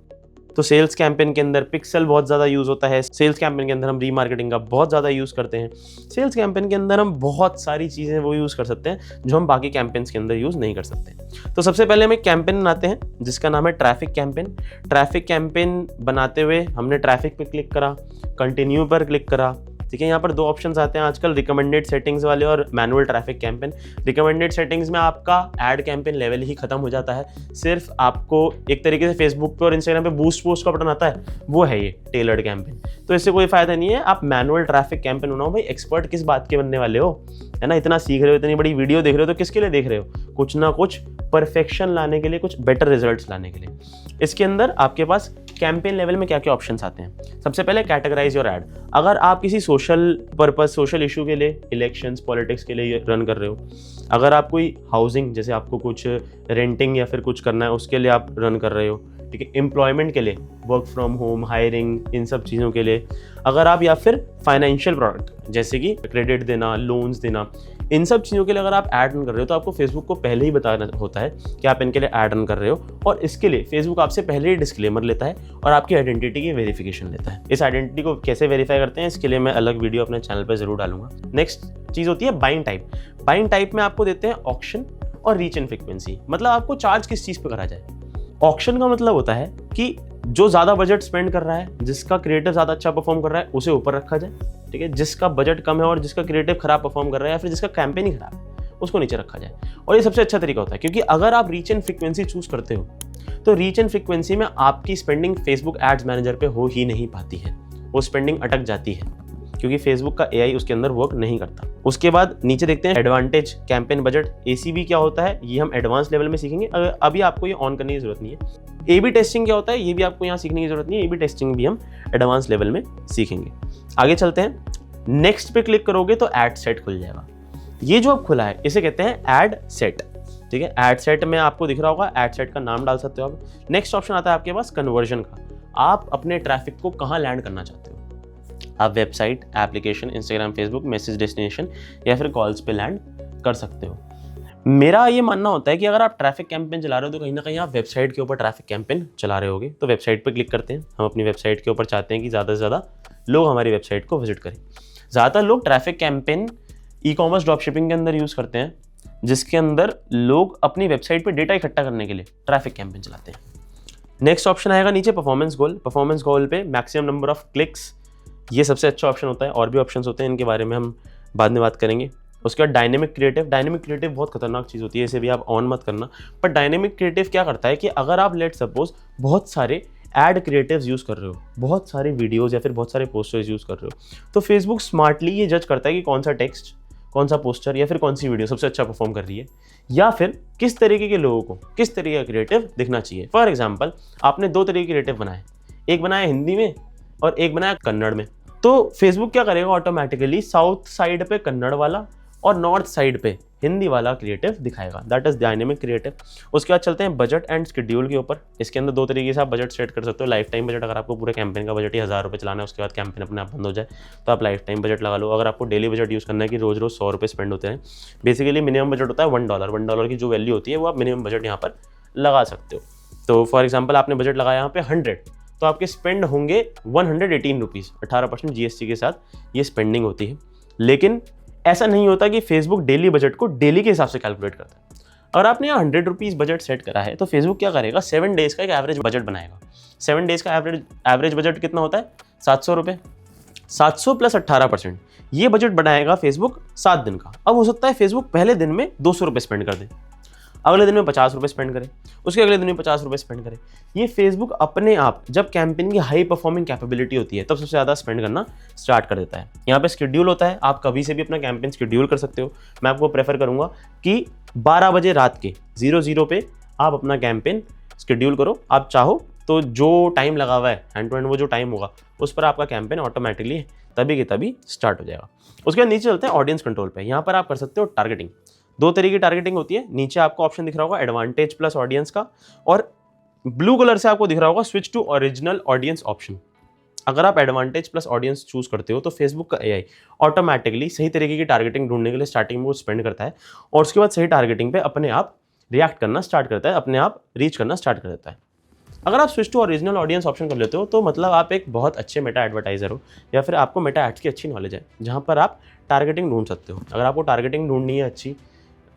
तो सेल्स कैंपेन के अंदर पिक्सल बहुत ज़्यादा यूज़ होता है, सेल्स कैंपेन के अंदर हम रीमार्केटिंग का बहुत ज़्यादा यूज़ करते हैं, सेल्स कैंपेन के अंदर हम बहुत सारी चीज़ें वो यूज़ कर सकते हैं जो हम बाकी कैंपेन्स के अंदर यूज़ नहीं कर सकते। तो सबसे पहले हम एक कैंपेन बनाते हैं जिसका नाम है ट्रैफिक कैंपेन। ट्रैफिक कैंपेन बनाते हुए हमने ट्रैफिक पे क्लिक करा, कंटिन्यू पर क्लिक करा, ठीक है। यहाँ पर दो ऑप्शंस आते हैं आजकल, रिकमेंडेड सेटिंग्स वाले और manual traffic campaign. Recommended settings में आपका एड कैंपेन लेवल ही खत्म हो जाता है, सिर्फ आपको एक तरीके से फेसबुक पे और इंस्टाग्राम पे बूस्ट पोस्ट का बटन आता है, वो है ये टेलर्ड कैंपेन। तो इससे कोई फायदा नहीं है, आप मैनुअल ट्रैफिक कैंपेन बनाओ। भाई एक्सपर्ट किस बात के बनने वाले हो, है ना, इतना सीख रहे हो, इतनी बड़ी वीडियो देख रहे हो, तो किसके लिए देख रहे हो, कुछ ना कुछ परफेक्शन लाने के लिए, कुछ बेटर रिजल्ट्स लाने के लिए। इसके अंदर आपके पास कैंपेन लेवल में क्या क्या ऑप्शंस आते हैं। सबसे पहले कैटेगराइज योर ऐड। अगर आप किसी सोशल पर्पस, सोशल इशू के लिए, इलेक्शंस, पॉलिटिक्स के लिए रन कर रहे हो, अगर आप कोई हाउसिंग, जैसे आपको कुछ रेंटिंग या फिर कुछ करना है, उसके लिए आप रन कर रहे हो, ठीक है, एम्प्लॉयमेंट के लिए, वर्क फ्रॉम होम, हायरिंग, इन सब चीज़ों के लिए। अगर आप या फिर फाइनेंशियल प्रोडक्ट जैसे कि क्रेडिट देना, लोन्स देना, इन सब चीज़ों के लिए अगर आप ऐड रन कर रहे हो तो आपको फेसबुक को पहले ही बताना होता है कि आप इनके लिए ऐड रन कर रहे हो, और इसके लिए फेसबुक आपसे पहले ही डिस्क्लेमर लेता है और आपकी आइडेंटिटी की वेरिफिकेशन लेता है। इस आइडेंटिटी को कैसे वेरीफाई करते हैं इसके लिए मैं अलग वीडियो अपने चैनल पर जरूर डालूंगा। नेक्स्ट चीज़ होती है बाइंग टाइप। बाइंग टाइप में आपको देते हैं ऑक्शन और रीच एंड फ्रीक्वेंसी, मतलब आपको चार्ज किस चीज़ पर करा जाए। ऑक्शन का मतलब होता है कि जो ज़्यादा बजट स्पेंड कर रहा है, जिसका क्रिएटिव ज़्यादा अच्छा परफॉर्म कर रहा है, उसे ऊपर रखा जाए, ठीक है। जिसका बजट कम है और जिसका क्रिएटिव खराब परफॉर्म कर रहा है या फिर जिसका कैंपेन ही खराब है, उसको नीचे रखा जाए। और ये सबसे अच्छा तरीका होता है, क्योंकि अगर आप रीच एंड फ्रीक्वेंसी चूज करते हो तो रीच एंड फ्रीक्वेंसी में आपकी स्पेंडिंग फेसबुक एड्स मैनेजर पे हो ही नहीं पाती है, वो स्पेंडिंग अटक जाती है, क्योंकि फेसबुक का एआई उसके अंदर वर्क नहीं करता। उसके बाद नीचे देखते हैं एडवांटेज, कैंपेन बजट, एसीबी क्या होता है, ये हम एडवांस लेवल में सीखेंगे, अभी आपको ये ऑन करने की जरूरत नहीं है। एबी टेस्टिंग क्या होता है, ये भी आपको यहाँ सीखने की जरूरत नहीं है, एबी टेस्टिंग भी हम एडवांस लेवल में सीखेंगे। आगे चलते हैं, नेक्स्ट पे क्लिक करोगे तो एड सेट खुल जाएगा। ये जो अब खुला है इसे कहते हैं एड सेट, ठीक है। एड सेट में आपको दिख रहा होगा, एड सेट का नाम डाल सकते हो आप। नेक्स्ट ऑप्शन आता है आपके पास कन्वर्जन का, आप अपने ट्रैफिक को कहाँ लैंड करना चाहते हो, आप website, application, Instagram, Facebook, message destination या फिर कॉल्स पे लैंड कर सकते हो। मेरा ये मानना होता है कि अगर आप ट्रैफिक कैंपेन चला रहे हो तो कहीं ना कहीं आप वेबसाइट के ऊपर ट्रैफिक कैंपेन चला रहे होगे, तो वेबसाइट पे क्लिक करते हैं। हम अपनी वेबसाइट के ऊपर चाहते हैं कि ज़्यादा से ज़्यादा लोग हमारी वेबसाइट को विजिट करें। ज़्यादातर लोग traffic campaign e commerce drop shipping के अंदर यूज़ करते हैं, जिसके अंदर लोग अपनी वेबसाइट पर डेटा इकट्ठा करने के लिए ट्रैफिक कैंपेन चलाते हैं। नेक्स्ट ऑप्शन आएगा नीचे परफॉर्मेंस गोल। परफॉर्मेंस गोल पे मैक्सिमम नंबर ऑफ क्लिक्स, ये सबसे अच्छा ऑप्शन होता है, और भी ऑप्शंस होते हैं, इनके बारे में हम बाद में बात करेंगे। उसके बाद डायनेमिक क्रिएटिव। डायनेमिक क्रिएटिव बहुत खतरनाक चीज़ होती है, इसे भी आप ऑन मत करना। पर डायनेमिक क्रिएटिव क्या करता है कि अगर आप लेट सपोज बहुत सारे एड क्रिएटिव्स यूज़ कर रहे हो, बहुत सारे वीडियोज़ या फिर बहुत सारे पोस्टर्स यूज़ कर रहे हो, तो फेसबुक स्मार्टली ये जज करता है कि कौन सा टेक्स्ट, कौन सा पोस्टर या फिर कौन सी वीडियो सबसे अच्छा परफॉर्म कर रही है, या फिर किस तरीके के लोगों को किस तरीके का क्रिएटिव दिखना चाहिए। फॉर एग्जाम्पल, आपने दो तरीके के क्रिएटिव बनाए, एक बनाया हिंदी में और एक बनाया कन्नड़ में, तो फेसबुक क्या करेगा, ऑटोमेटिकली साउथ साइड पे कन्नड़ वाला और नॉर्थ साइड पे हिंदी वाला क्रिएटिव दिखाएगा। That is dynamic creative. उसके बाद चलते हैं बजट एंड शेड्यूल के ऊपर। इसके अंदर दो तरीके से आप बजट सेट कर सकते हो। लाइफ टाइम बजट, अगर आपको पूरे कैंपेन का बजट ही 1000 रुपये चलाना है, उसके बाद कैंपेन अपने आप बंद हो जाए तो आप लाइफ टाइम बजट लगा लो। अगर आपको डेली बजट यूज़ करना है कि रोज़ रोज़ 100 रुपये स्पेंड होते हैं, बेसिकली मिनिमम बजट होता है $1 की जो वैल्यू होती है वो आप मिनिमम बजट यहाँ पर लगा सकते हो। तो फॉर एग्जाम्पल आपने बजट लगाया यहाँ पे 100, तो आपके स्पेंड होंगे 118 रुपीज़, 18% GST के साथ ये स्पेंडिंग होती है। लेकिन ऐसा नहीं होता कि फेसबुक डेली बजट को डेली के हिसाब से कैलकुलेट करता है। अगर आपने यहाँ 100 रुपीज़ बजट सेट करा है तो फेसबुक क्या करेगा, 7 डेज़ का एक एवरेज बजट बनाएगा। 7 डेज़ का एवरेज बजट कितना होता है, 700 रुपये। 700 प्लस 18%, ये बजट बनाएगा फेसबुक 7 दिन का। अब हो सकता है फेसबुक पहले दिन में 200 रुपये स्पेंड कर दे, अगले दिन में 50 रुपये स्पेंड करे, उसके अगले दिन में 50 रुपये स्पेंड करे। ये फेसबुक अपने आप जब कैंपेन की हाई परफॉर्मिंग कैपेबिलिटी होती है तब सबसे ज़्यादा स्पेंड करना स्टार्ट कर देता है। यहाँ पे शेड्यूल होता है, आप कभी से भी अपना कैंपेन शेड्यूल कर सकते हो। मैं आपको प्रेफर करूँगा कि 12 बजे रात के 00 पे आप अपना कैंपेन शेड्यूल करो। आप चाहो तो जो टाइम लगा हुआ है हैंड टू हैंड, वो जो टाइम होगा उस पर आपका कैंपेन ऑटोमेटिकली तभी के तभी स्टार्ट हो जाएगा। उसके बाद नीचे चलते हैं ऑडियंस कंट्रोल पे। यहाँ पर आप कर सकते हो टारगेटिंग। दो तरीके की टारगेटिंग होती है। नीचे आपको ऑप्शन दिख रहा होगा एडवांटेज प्लस ऑडियंस का, और ब्लू कलर से आपको दिख रहा होगा switch to original audience option. अगर आप एडवांटेज प्लस ऑडियंस चूज करते हो तो फेसबुक का एआई ऑटोमेटिकली सही तरीके की टारगेटिंग ढूंढने के लिए स्टार्टिंग में वो स्पेंड करता है, और उसके बाद सही टारगेटिंग पे अपने आप रिएक्ट करना स्टार्ट करता है, अपने आप रीच करना स्टार्ट कर देता है। अगर आप switch to original audience option कर लेते हो तो मतलब आप एक बहुत अच्छे मेटा एडवर्टाइजर हो, या फिर आपको मेटा एड्स की अच्छी नॉलेज है जहाँ पर आप टारगेटिंग ढूंढ सकते हो। अगर आपको टारगेटिंग ढूंढनी है अच्छी,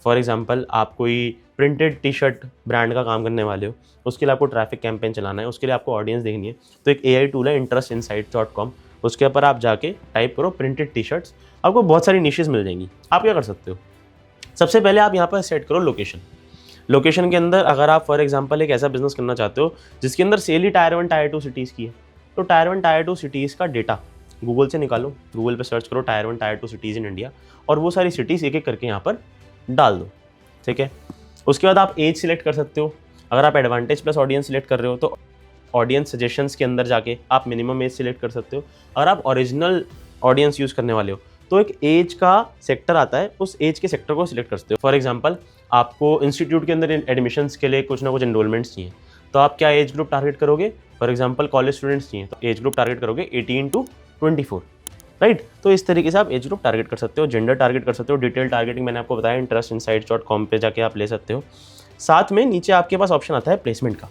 फॉर एग्जाम्पल आप कोई प्रिंटेड टी शर्ट ब्रांड का काम करने वाले हो, उसके लिए आपको ट्रैफिक कैंपेन चलाना है, उसके लिए आपको ऑडियंस देखनी है, तो एक AI टूल है interestinsights.com, उसके ऊपर आप जाके टाइप करो प्रिंटेड टी शर्ट्स, आपको बहुत सारी निशेस मिल जाएंगी। आप क्या कर सकते हो, सबसे पहले आप यहाँ पर सेट करो लोकेशन। लोकेशन के अंदर अगर आप फॉर एग्जांपल एक ऐसा बिजनेस करना चाहते हो जिसके अंदर सेल ही टायर 1 टायर 2 सिटीज़ की है, तो टायर 1 टायर 2 सिटीज़ का डेटा गूगल से निकालो, गूगल पे सर्च करो tyre 1 tyre 2 cities in India, और वो सारी सिटीज़ एक एक करके यहाँ पर डाल दो, ठीक है। उसके बाद आप एज सिलेक्ट कर सकते हो। अगर आप एडवांटेज प्लस ऑडियंस सिलेक्ट कर रहे हो तो ऑडियंस सजेशंस के अंदर जाके आप मिनिमम एज सिलेक्ट कर सकते हो। अगर आप ओरिजिनल ऑडियंस यूज़ करने वाले हो तो एक एज का सेक्टर आता है, उस एज के सेक्टर को सिलेक्ट कर सकते हो। फॉर एग्जांपल आपको इंस्टीट्यूट के अंदर एडमिशन्स के लिए कुछ ना कुछ एनरोलमेंट्स चाहिए, तो आप क्या एज ग्रुप टारगेट करोगे, फॉर एग्जांपल कॉलेज स्टूडेंट्स चाहिए तो एज ग्रुप टारगेट करोगे 18 to 24, राइट। तो इस तरीके से आप एज ग्रुप टारगेट कर सकते हो, जेंडर टारगेट कर सकते हो। डिटेल टारगेटिंग मैंने आपको बताया, interestinsights.com पे जाके आप ले सकते हो। साथ में नीचे आपके पास ऑप्शन आता है प्लेसमेंट का।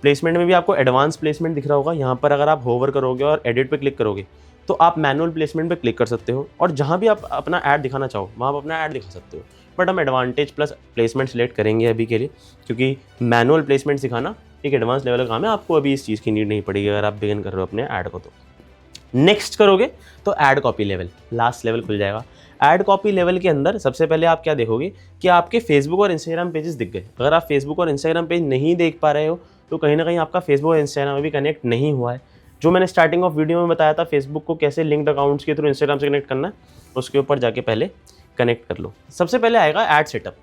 प्लेसमेंट में भी आपको एडवांस प्लेसमेंट दिख रहा होगा। यहाँ पर अगर आप होवर करोगे और एडिट पे क्लिक करोगे तो आप मैनुअल प्लेसमेंट पे क्लिक कर सकते हो और जहाँ भी आप अपना ऐड दिखाना चाहो वहाँ आप अपना ऐड दिखा सकते हो। बट हम एडवांटेज प्लस प्लेसमेंट सेलेक्ट करेंगे अभी के लिए, क्योंकि मैनुअल प्लेसमेंट सिखाना एक एडवांस लेवल का काम है। आपको अभी इस चीज़ की नीड नहीं पड़ेगी अगर आप बिगिन कर रहे हो अपने ऐड को। तो नेक्स्ट करोगे तो add copy level, last level खुल जाएगा। ऐड कॉपी लेवल के अंदर सबसे पहले आप क्या देखोगे कि आपके फेसबुक और इंस्टाग्राम पेजेस दिख गए। अगर आप फेसबुक और इंस्टाग्राम पेज नहीं देख पा रहे हो तो कहीं ना कहीं आपका फेसबुक और इंस्टाग्राम में भी कनेक्ट नहीं हुआ है। जो मैंने स्टार्टिंग ऑफ वीडियो में बताया था फेसबुक को कैसे लिंक्ड अकाउंट्स के थ्रू इंस्टाग्राम से कनेक्ट करना है, उसके ऊपर जाके पहले कनेक्ट कर लो। सबसे पहले आएगा ऐड सेटअप।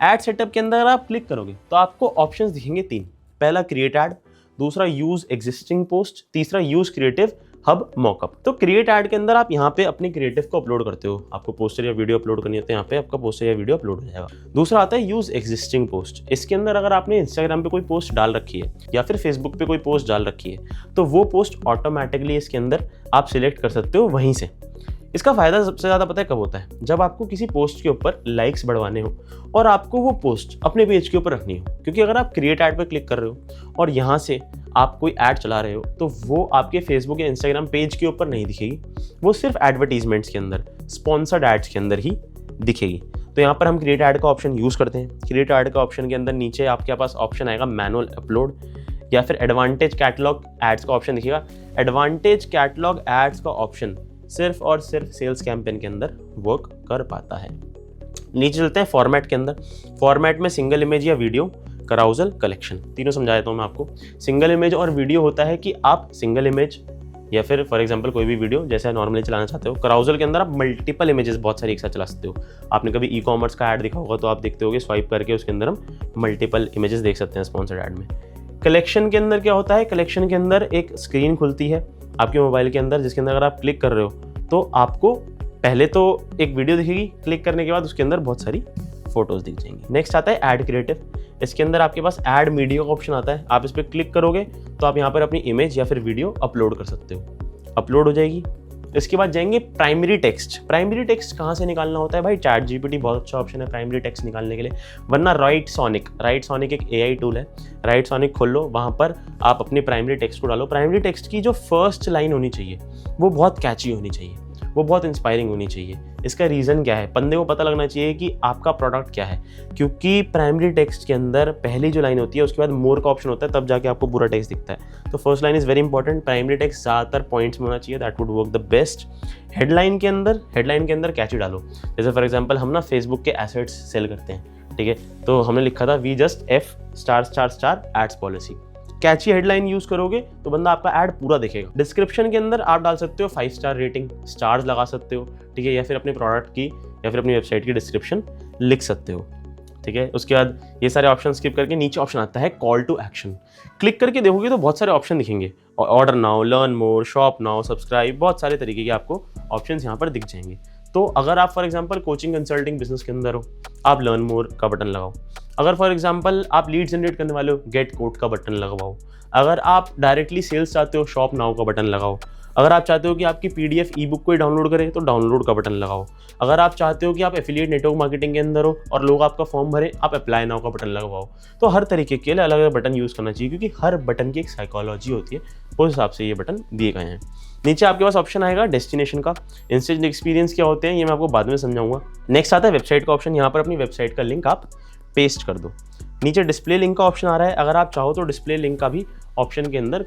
ऐड सेटअप के अंदर आप क्लिक करोगे तो आपको ऑप्शंस दिखेंगे 3। पहला क्रिएट ऐड, दूसरा यूज एग्जिस्टिंग पोस्ट, तीसरा यूज क्रिएटिव हब मॉकअप। तो क्रिएट ऐड के अंदर आप यहाँ पे अपने क्रिएटिव को अपलोड करते हो। आपको पोस्टर या वीडियो अपलोड करनी होती है, यहाँ पे आपका पोस्टर या वीडियो अपलोड हो जाएगा। दूसरा आता है यूज एग्जिस्टिंग पोस्ट। इसके अंदर अगर आपने इंस्टाग्राम पे कोई पोस्ट डाल रखी है या फिर फेसबुक पे कोई पोस्ट डाल रखी है तो वो पोस्ट ऑटोमेटिकली इसके अंदर आप सिलेक्ट कर सकते हो वहीं से। इसका फ़ायदा सबसे ज़्यादा पता है कब होता है, जब आपको किसी पोस्ट के ऊपर लाइक्स बढ़वाने हो और आपको वो पोस्ट अपने पेज के ऊपर रखनी हो। क्योंकि अगर आप क्रिएट ऐड पर क्लिक कर रहे हो और यहाँ से आप कोई ऐड चला रहे हो तो वो आपके फेसबुक या इंस्टाग्राम पेज के ऊपर नहीं दिखेगी, वो सिर्फ एडवर्टीजमेंट्स के अंदर, स्पॉन्सर्ड एड्स के अंदर ही दिखेगी। तो यहाँ पर हम क्रिएट ऐड का ऑप्शन यूज़ करते हैं। क्रिएट ऐड का ऑप्शन के अंदर नीचे आपके पास ऑप्शन आएगा मैनुअल अपलोड या फिर एडवांटेज कैटलॉग एड्स का ऑप्शन दिखेगा। एडवांटेज कैटलॉग एड्स का ऑप्शन सिर्फ और सिर्फ सेल्स कैंपेन के अंदर वर्क कर पाता है। नीचे चलते हैं फॉर्मेट के अंदर। फॉर्मेट में सिंगल इमेज या वीडियो, कराउजल, कलेक्शन, तीनों समझा देता हूँ मैं आपको। सिंगल इमेज और वीडियो होता है कि आप सिंगल इमेज या फिर फॉर एग्जांपल कोई भी वीडियो जैसे नॉर्मली चलाना चाहते हो। कराउजल के अंदर आप मल्टीपल इमेजेस बहुत सारी एक साथ चला सकते हो। आपने कभी ई कॉमर्स का ऐड देखा होगा तो आप देखते होगे स्वाइप करके उसके अंदर हम मल्टीपल इमेजेस देख सकते हैं स्पॉन्सर्ड ऐड में। कलेक्शन के अंदर क्या होता है, कलेक्शन के अंदर एक स्क्रीन खुलती है आपके मोबाइल के अंदर जिसके अंदर अगर आप क्लिक कर रहे हो तो आपको पहले तो एक वीडियो दिखेगी, क्लिक करने के बाद उसके अंदर बहुत सारी फोटोज दिख जाएंगी। नेक्स्ट आता है ऐड क्रिएटिव। इसके अंदर आपके पास ऐड मीडिया का ऑप्शन आता है। आप इस पर क्लिक करोगे तो आप यहाँ पर अपनी इमेज या फिर वीडियो अपलोड कर सकते हो, अपलोड हो जाएगी। इसके बाद जाएंगे प्राइमरी टेक्स्ट। प्राइमरी टेक्स्ट कहाँ से निकालना होता है भाई, चैट जीपीटी बहुत अच्छा ऑप्शन है प्राइमरी टेक्स्ट निकालने के लिए, वरना राइट सॉनिक एक एआई टूल है। राइट सॉनिक खोल लो, वहाँ पर आप अपनी प्राइमरी टेक्स्ट को डालो। प्राइमरी टेक्स्ट की जो फर्स्ट लाइन होनी चाहिए वो बहुत कैची होनी चाहिए, वो बहुत इंस्पायरिंग होनी चाहिए। इसका रीज़न क्या है, बंदे को पता लगना चाहिए कि आपका प्रोडक्ट क्या है। क्योंकि प्राइमरी टेक्स्ट के अंदर पहली जो लाइन होती है उसके बाद मोर का ऑप्शन होता है, तब जाके आपको पूरा टेक्स्ट दिखता है। तो first line is very important. Primary text ज़्यादातर पॉइंट्स में होना चाहिए, that would work the best. Headline के अंदर कैची डालो। जैसे फॉर एग्जाम्पल हम ना फेसबुक के एसेट्स सेल करते हैं, ठीक है, तो हमने लिखा था we just F*** ads policy. Catchy headline use करोगे तो बंदा आपका ऐड पूरा देखेगा। डिस्क्रिप्शन के अंदर आप डाल सकते हो 5 स्टार रेटिंग, स्टार्स लगा सकते हो, ठीक है, या फिर अपने प्रोडक्ट की या फिर अपनी वेबसाइट की डिस्क्रिप्शन लिख सकते हो, ठीक है। उसके बाद ये सारे ऑप्शन स्किप करके नीचे ऑप्शन आता है कॉल टू एक्शन। क्लिक करके देखोगे तो बहुत सारे ऑप्शन दिखेंगे, order now, learn more, shop now, subscribe, बहुत सारे तरीके के आपको ऑप्शन यहाँ पर दिख जाएंगे। तो अगर आप for example coaching consulting business के अंदर हो, आप लर्न मोर का बटन लगाओ। अगर फॉर एग्जांपल आप लीड जनरेट करने वाले हो, गेट कोड का बटन लगवाओ। अगर आप डायरेक्टली सेल्स चाहते हो, शॉप नाउ का बटन लगाओ। अगर आप चाहते हो कि आपकी पीडीएफ ई बुक को डाउनलोड करें तो डाउनलोड का बटन लगाओ। अगर आप चाहते हो कि आप एफिलिएट नेटवर्क मार्केटिंग के अंदर हो और लोग आपका फॉर्म भरें, आप अप्लाई नाउ का बटन लगवाओ। तो हर तरीके के लिए अलग अलग बटन यूज़ करना चाहिए, क्योंकि हर बटन की एक साइकोलॉजी होती है, उस हिसाब से ये बटन दिए गए हैं। नीचे आपके पास ऑप्शन आएगा डेस्टिनेशन का। इंस्टेंट एक्सपीरियंस क्या होते हैं ये मैं आपको बाद में समझाऊंगा। नेक्स्ट आता है वेबसाइट का ऑप्शन। यहाँ पर अपनी वेबसाइट का लिंक आप पेस्ट कर दो। नीचे डिस्प्ले लिंक का ऑप्शन आ रहा है। अगर आप चाहो तो डिस्प्ले लिंक का भी ऑप्शन के अंदर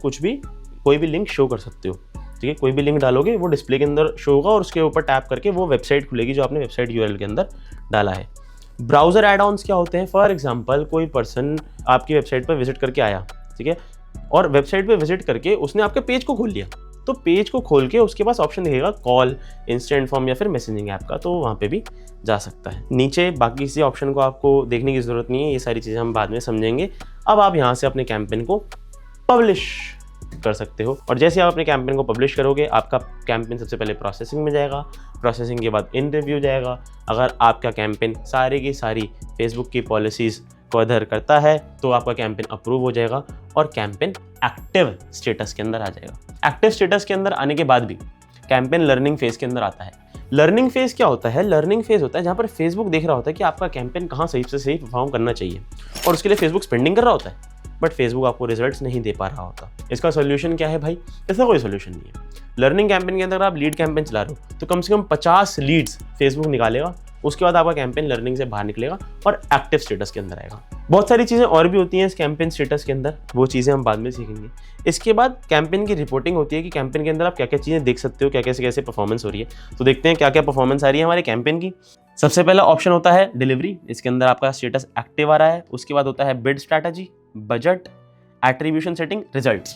कोई भी लिंक शो कर सकते हो, ठीक है। कोई भी लिंक डालोगे वो डिस्प्ले के अंदर शो होगा और उसके ऊपर टैप करके वो वेबसाइट खुलेगी जो आपने वेबसाइट यूआरएल के अंदर डाला है। ब्राउजर एड ऑन्स क्या होते हैं, फॉर एग्जांपल कोई पर्सन आपकी वेबसाइट पर विजिट करके आया, ठीक है, और वेबसाइट पे विजिट करके उसने आपके पेज को खोल लिया, तो पेज को खोल के उसके पास ऑप्शन दिखेगा कॉल, इंस्टेंट फॉर्म या फिर मैसेजिंग ऐप का, तो वहाँ पे भी जा सकता है। नीचे बाकी किसी ऑप्शन को आपको देखने की ज़रूरत नहीं है, ये सारी चीज़ें हम बाद में समझेंगे। अब आप यहाँ से अपने कैंपेन को पब्लिश कर सकते हो, और जैसे आप अपने कैंपेन को पब्लिश करोगे आपका कैंपेन सबसे पहले प्रोसेसिंग में जाएगा, प्रोसेसिंग के बाद इन रिव्यू जाएगा। अगर आपका कैंपेन सारी की सारी फेसबुक की पॉलिसीज़ फर्दर करता है तो आपका कैंपेन अप्रूव हो जाएगा और कैंपेन एक्टिव स्टेटस के अंदर आ जाएगा। एक्टिव स्टेटस के अंदर आने के बाद भी कैंपेन लर्निंग फेज के अंदर आता है। लर्निंग फेज क्या होता है? लर्निंग फेज होता है जहाँ पर फेसबुक देख रहा होता है कि आपका कैंपेन कहाँ सही से सही परफॉर्म करना चाहिए और उसके लिए फेसबुक स्पेंडिंग कर रहा होता है, बट फेसबुक आपको रिजल्ट्स नहीं दे पा रहा होता। इसका सोल्यूशन क्या है भाई? इसका कोई सोल्यूशन नहीं है। लर्निंग कैंपेन के अंदर आप लीड कैंपेन चला रहे हो तो कम से कम 50 लीड्स फेसबुक निकालेगा, उसके बाद आपका कैंपेन लर्निंग से बाहर निकलेगा और एक्टिव स्टेटस के अंदर आएगा। बहुत सारी चीज़ें और भी होती हैं इस कैंपेन स्टेटस के अंदर, वो चीज़ें हम बाद में सीखेंगे। इसके बाद कैंपेन की रिपोर्टिंग होती है कि कैंपेन के अंदर आप क्या क्या चीज़ें देख सकते हो, क्या कैसे परफॉर्मेंस हो रही है। तो देखते हैं क्या क्या परफॉर्मेंस आ रही है हमारे कैंपेन की। सबसे पहला ऑप्शन होता है डिलीवरी, इसके अंदर आपका स्टेटस एक्टिव आ रहा है। उसके बाद होता है bid strategy, budget, attribution setting, results.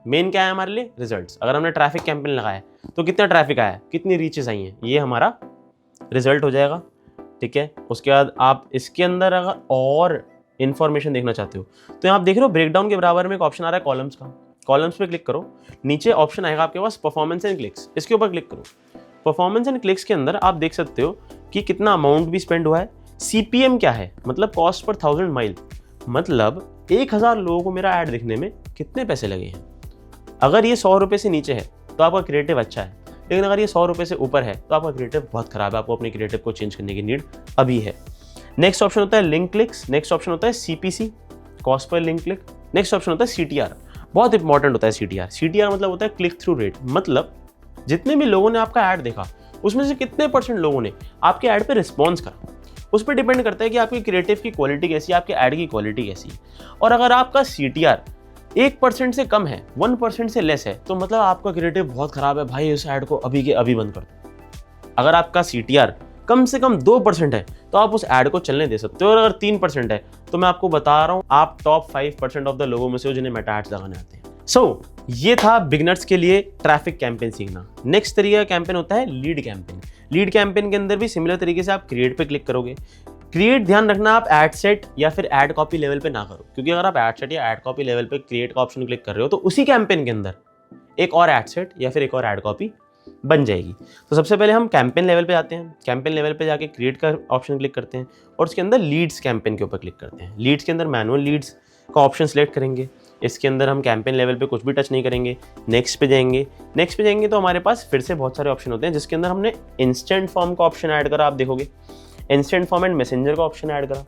Main क्या है हमारे लिए? रिजल्ट्स। अगर हमने ट्रैफिक कैंपेन लगाया तो कितना ट्रैफिक आया, कितनी रीचेस आई हैं, ये हमारा रिजल्ट हो जाएगा। ठीक है, उसके बाद आप इसके अंदर अगर और इन्फॉर्मेशन देखना चाहते हो तो यहाँ आप देख रहे हो ब्रेकडाउन के बराबर में एक ऑप्शन आ रहा है कॉलम्स का। कॉलम्स पे क्लिक करो, नीचे ऑप्शन आएगा आपके पास परफॉर्मेंस एंड क्लिक्स, इसके ऊपर क्लिक करो। परफॉर्मेंस एंड क्लिक्स के अंदर आप देख सकते हो कि कितना अमाउंट भी स्पेंड हुआ है। CPM क्या है? मतलब कॉस्ट पर 1000 माइल, मतलब 1000 लोगों को मेरा ऐड दिखने में कितने पैसे लगे हैं। अगर ये 100 रुपये से नीचे है तो आपका क्रिएटिव अच्छा है, लेकिन अगर ये 100 रुपये से ऊपर है तो आपका क्रिएटिव बहुत खराब है, आपको अपने क्रिएटिव को चेंज करने की नीड अभी है। नेक्स्ट ऑप्शन होता है लिंक क्लिक्स, नेक्स्ट ऑप्शन होता है CPC, cost per link click, next option होता है CTR। बहुत इंपॉर्टेंट होता है CTR मतलब होता है क्लिक थ्रू रेट, मतलब जितने भी लोगों ने आपका ऐड देखा उसमें से कितने % लोगों ने आपके ऐड पे रिस्पॉन्स करा। उस पर डिपेंड करता है कि आपकी क्रिएटिव की क्वालिटी कैसी है, आपके ऐड की क्वालिटी कैसी है। और अगर आपका CTR 1% से कम है, 1% से लेस है, तो मतलब आपका क्रिएटिव बहुत खराब है भाई, इस ऐड को अभी के अभी बंद कर दो। अगर आपका CTR कम से कम 2% है तो आप उस ऐड को चलने दे सकते हो, और अगर 3% है तो मैं आपको बता रहा हूँ आप टॉप 5% ऑफ द लोगों में से हो जिन्हें मेटा एड्स लगाने आते हैं। ये था बिगनर्स के लिए ट्रैफिक कैंपेन सीखना। नेक्स्ट तरीके का कैंपेन होता है लीड कैंपेन। लीड कैंपेन के अंदर भी सिमिलर तरीके से आप क्रिएट पे क्लिक करोगे। क्रिएट, ध्यान रखना आप एड सेट या फिर एड कॉपी लेवल पे ना करो, क्योंकि अगर आप एड सेट या एड कॉपी लेवल पे क्रिएट का ऑप्शन क्लिक कर रहे हो तो उसी कैंपेन के अंदर एक और एड सेट या फिर एक और एड कॉपी बन जाएगी। तो सबसे पहले हम कैंपेन लेवल पे जाते हैं। कैंपेन लेवल पे जाके क्रिएट का ऑप्शन क्लिक करते हैं और उसके अंदर लीड्स कैंपेन के ऊपर क्लिक करते हैं। लीड्स के अंदर मैनुअल लीड्स का ऑप्शन सेलेक्ट करेंगे। इसके अंदर हम कैंपेन लेवल पे कुछ भी टच नहीं करेंगे। नेक्स्ट पे जाएंगे तो हमारे पास फिर से बहुत सारे ऑप्शन होते हैं, जिसके अंदर हमने इंस्टेंट फॉर्म का ऑप्शन ऐड करा। आप देखोगे इंस्टेंट फॉर्म एंड मैसेंजर का ऑप्शन ऐड करा,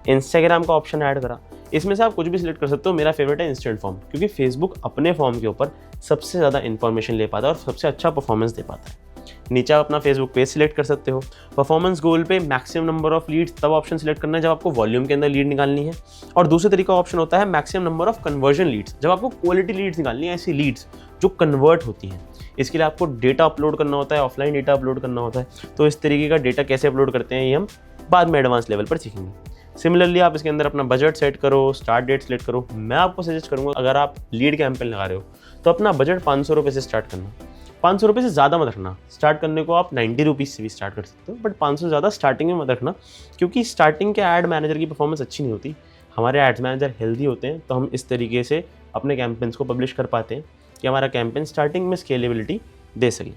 इंस्टाग्राम का ऑप्शन ऐड करा। इसमें से आप कुछ भी सिलेक्ट कर सकते हो। मेरा फेवरेट है इंस्टेंट फॉर्म, क्योंकि फेसबुक अपने फॉर्म के ऊपर सबसे ज़्यादा इन्फॉर्मेशन ले पाता है और सबसे अच्छा परफॉर्मेंस दे पाता है। नीचे आप अपना फेसबुक पेज सिलेक्ट कर सकते हो। परफॉर्मेंस गोल पे मैक्सिमम नंबर ऑफ लीड्स तब ऑप्शन सिलेक्ट करना है जब आपको वॉल्यूम के अंदर लीड निकालनी है। और दूसरे तरीका ऑप्शन होता है maximum number of conversion leads, जब आपको क्वालिटी लीड्स निकालनी है, ऐसी लीड्स जो कन्वर्ट होती हैं। इसके लिए आपको डेटा अपलोड करना होता है, ऑफलाइन डेटा अपलोड करना होता है। तो इस तरीके का डेटा कैसे अपलोड करते हैं ये हम बाद में एडवांस लेवल पर सीखेंगे। सिमिलरली आप इसके अंदर अपना बजट सेट करो, स्टार्ट डेट सेलेक्ट करो। मैं आपको सजेस्ट करूंगा अगर आप लीड कैंपेन लगा रहे हो तो अपना बजट 500 रुपये से स्टार्ट करना। 500 रुपये से ज़्यादा मत रखना। स्टार्ट करने को आप 90 रुपीज़ से भी स्टार्ट कर सकते हो, बट 500 से ज़्यादा स्टार्टिंग में मत रखना, क्योंकि स्टार्टिंग के ऐड मैनेजर की परफॉर्मेंस अच्छी नहीं होती। हमारे एड्स मैनेजर हेल्दी होते हैं तो हम इस तरीके से अपने कैंपेन्स को पब्लिश कर पाते हैं कि हमारा कैंपेन स्टार्टिंग में स्केलेबिलिटी दे सके।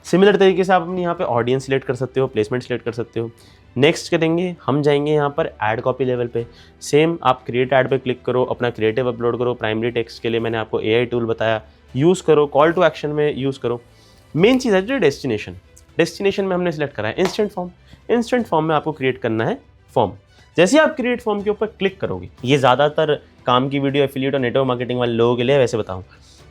सिमिलर तरीके से आप अपनी यहाँ पे ऑडियंस सिलेक्ट कर सकते हो, प्लेसमेंट सिलेक्ट कर सकते हो। नेक्स्ट करेंगे, हम जाएंगे यहाँ पर ऐड कॉपी लेवल पे। सेम आप क्रिएट ऐड पे क्लिक करो, अपना क्रिएटिव अपलोड करो। प्राइमरी टेक्स्ट के लिए मैंने आपको AI टूल बताया, यूज़ करो। कॉल टू एक्शन में यूज़ करो। मेन चीज़ है जो डेस्टिनेशन में हमने सेलेक्ट करा है इंस्टेंट फॉर्म। इंस्टेंट फॉर्म में आपको क्रिएट करना है फॉर्म। जैसे ही आप क्रिएट फॉर्म के ऊपर क्लिक करोगे, ये ज़्यादातर काम की वीडियो, एफिलिएट और नेटवर्क मार्केटिंग वाले लोगों के लिए वैसे बताऊँ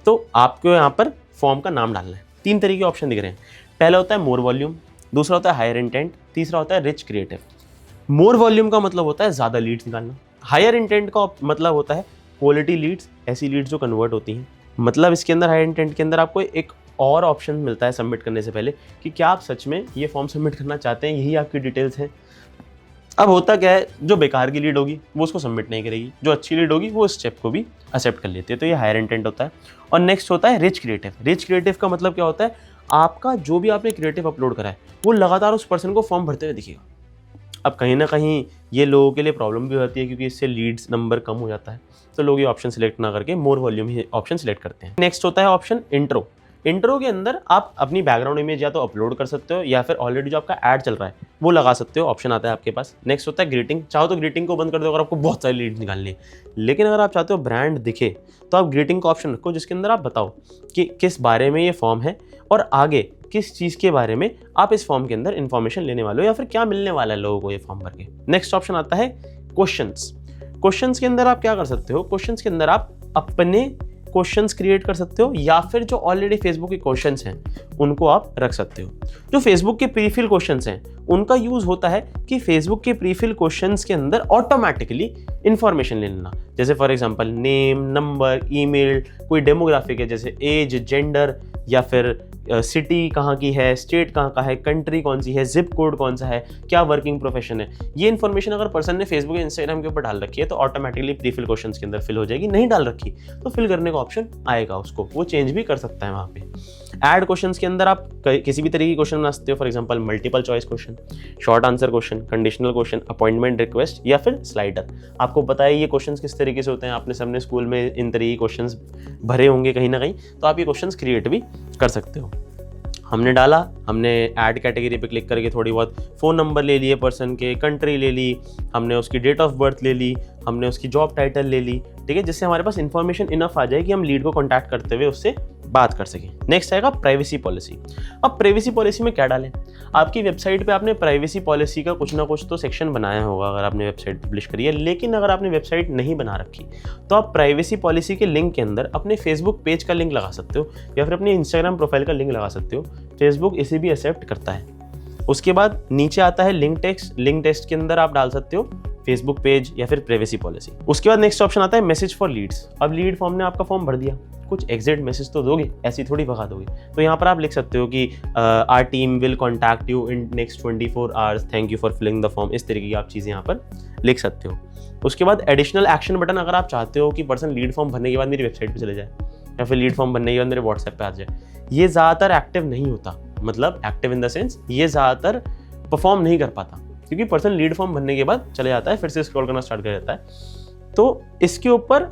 तो आपको यहाँ पर फॉर्म का नाम डालना है। 3 तरीके के ऑप्शन दिख रहे हैं। पहला होता है मोर वॉल्यूम, दूसरा होता है हायर इंटेंट, तीसरा होता है रिच क्रिएटिव। मोर वॉल्यूम का मतलब होता है ज़्यादा लीड्स निकालना। हायर इंटेंट का मतलब होता है क्वालिटी लीड्स, ऐसी लीड्स जो कन्वर्ट होती हैं। मतलब इसके अंदर हायर इंटेंट के अंदर आपको एक और ऑप्शन मिलता है सबमिट करने से पहले कि क्या आप सच में ये फॉर्म सबमिट करना चाहते हैं, यही आपकी डिटेल्स हैं। अब होता क्या है, जो बेकार की लीड होगी वो उसको सबमिट नहीं करेगी, जो अच्छी लीड होगी वो इस स्टेप को भी एक्सेप्ट कर लेती है। तो ये हायर इंटेंट होता है। और नेक्स्ट होता है रिच क्रिएटिव। रिच क्रिएटिव का मतलब क्या होता है, आपका जो भी आपने क्रिएटिव अपलोड करा है वो लगातार उस पर्सन को फॉर्म भरते हुए दिखेगा। अब कहीं ना कहीं ये लोगों के लिए प्रॉब्लम भी होती है, क्योंकि इससे लीड्स नंबर कम हो जाता है। तो लोग ये ऑप्शन सिलेक्ट ना करके मोर वॉल्यूम ही ऑप्शन सिलेक्ट करते हैं। नेक्स्ट होता है ऑप्शन इंट्रो। इंट्रो के अंदर आप अपनी बैकग्राउंड इमेज या तो अपलोड कर सकते हो या फिर ऑलरेडी जो आपका ऐड चल रहा है वो लगा सकते हो, ऑप्शन आता है आपके पास। नेक्स्ट होता है ग्रीटिंग। चाहो तो ग्रीटिंग को बंद कर दो अगर आपको बहुत सारी लीड निकालनी है, लेकिन अगर आप चाहते हो ब्रांड दिखे तो आप ग्रीटिंग का ऑप्शन रखो, जिसके अंदर आप बताओ कि किस बारे में ये फॉर्म है और आगे किस चीज़ के बारे में आप इस फॉर्म के अंदर इन्फॉर्मेशन लेने वाले हो या फिर क्या मिलने वाला है लोगों को ये फॉर्म भर के। नेक्स्ट ऑप्शन आता है क्वेश्चंस। क्वेश्चंस के अंदर आप क्या कर सकते हो, क्वेश्चंस के अंदर आप अपने क्वेश्चंस क्रिएट कर सकते हो या फिर जो ऑलरेडी फेसबुक के क्वेश्चंस हैं उनको आप रख सकते हो। जो फेसबुक के प्रीफिल क्वेश्चंस हैं उनका यूज होता है कि फेसबुक के प्रीफिल क्वेश्चंस के अंदर ऑटोमेटिकली इंफॉर्मेशन ले लेना, जैसे for example name, number, email, कोई डेमोग्राफिक है जैसे एज, जेंडर या फिर सिटी कहाँ की है, स्टेट कहाँ का है, कंट्री कौन सी है, जिप कोड कौन सा है, क्या वर्किंग प्रोफेशन है। ये इन्फॉर्मेशन अगर पर्सन ने फेसबुक या इंस्टाग्राम के ऊपर डाल रखी है तो ऑटोमेटिकली प्रीफिल क्वेश्चंस के अंदर फिल हो जाएगी। नहीं डाल रखी तो फिल करने का ऑप्शन आएगा, उसको वो चेंज भी कर सकता है वहाँ पे। ऐड क्वेश्चंस के अंदर आप किसी भी तरीके के क्वेश्चन बना सकते हो, for example multiple choice question, short answer question, conditional question, appointment request या फिर स्लाइडर। आपको पता है ये क्वेश्चंस किस तरीके से होते हैं, आपने सबने स्कूल में इन तरीके के क्वेश्चंस भरे होंगे कहीं ना कहीं, तो आप ये क्वेश्चंस क्रिएट भी कर सकते हो। हमने डाला, हमने ऐड कैटेगरी पे क्लिक करके थोड़ी बहुत फ़ोन नंबर ले लिए पर्सन के, कंट्री ले ली, हमने उसकी डेट ऑफ बर्थ ले ली, हमने उसकी जॉब टाइटल ले ली, ठीक है, जिससे हमारे पास इन्फॉर्मेशन इनफ आ जाए कि हम लीड को कॉन्टैक्ट करते हुए उससे बात कर सकें। नेक्स्ट आएगा प्राइवेसी पॉलिसी। अब प्राइवेसी पॉलिसी में क्या डालें, आपकी वेबसाइट पे आपने प्राइवेसी पॉलिसी का कुछ ना कुछ तो सेक्शन बनाया होगा अगर आपने वेबसाइट पब्लिश करी है, लेकिन अगर आपने वेबसाइट नहीं बना रखी तो आप प्राइवेसी पॉलिसी के लिंक के अंदर अपने फेसबुक पेज का लिंक लगा सकते हो या फिर अपनी इंस्टाग्राम प्रोफाइल का लिंक लगा सकते हो। फेसबुक इसे भी एक्सेप्ट करता है। उसके बाद नीचे आता है लिंक टेक्स्ट। लिंक टेक्स्ट के अंदर आप डाल सकते हो फेसबुक पेज या फिर प्राइवेसी पॉलिसी। उसके बाद नेक्स्ट ऑप्शन आता है मैसेज फॉर लीड्स। अब लीड फॉर्म ने आपका फॉर्म भर दिया, कुछ एग्जिट मैसेज तो दोगे, ऐसी थोड़ी भगा दोगे, तो यहाँ पर आप लिख सकते हो कि our team will contact you in next 24 hours, thank you for filling the form. इस तरीके की आप चीज़ें यहाँ पर लिख सकते हो। उसके बाद एडिशनल एक्शन बटन, अगर आप चाहते हो कि पर्सन लीड फॉर्म भरने के बाद मेरी वेबसाइट पर चले जाए या फिर लीड फॉर्म भरने के बाद मेरे व्हाट्सएप पे आ जाए, ये ज़्यादातर एक्टिव नहीं होता, मतलब एक्टिव इन द सेंस ये ज़्यादातर परफॉर्म नहीं कर पाता, क्योंकि पर्सन लीड फॉर्म भरने के बाद चले जाता है, फिर से स्क्रॉल करना स्टार्ट कर देता है। तो इसके ऊपर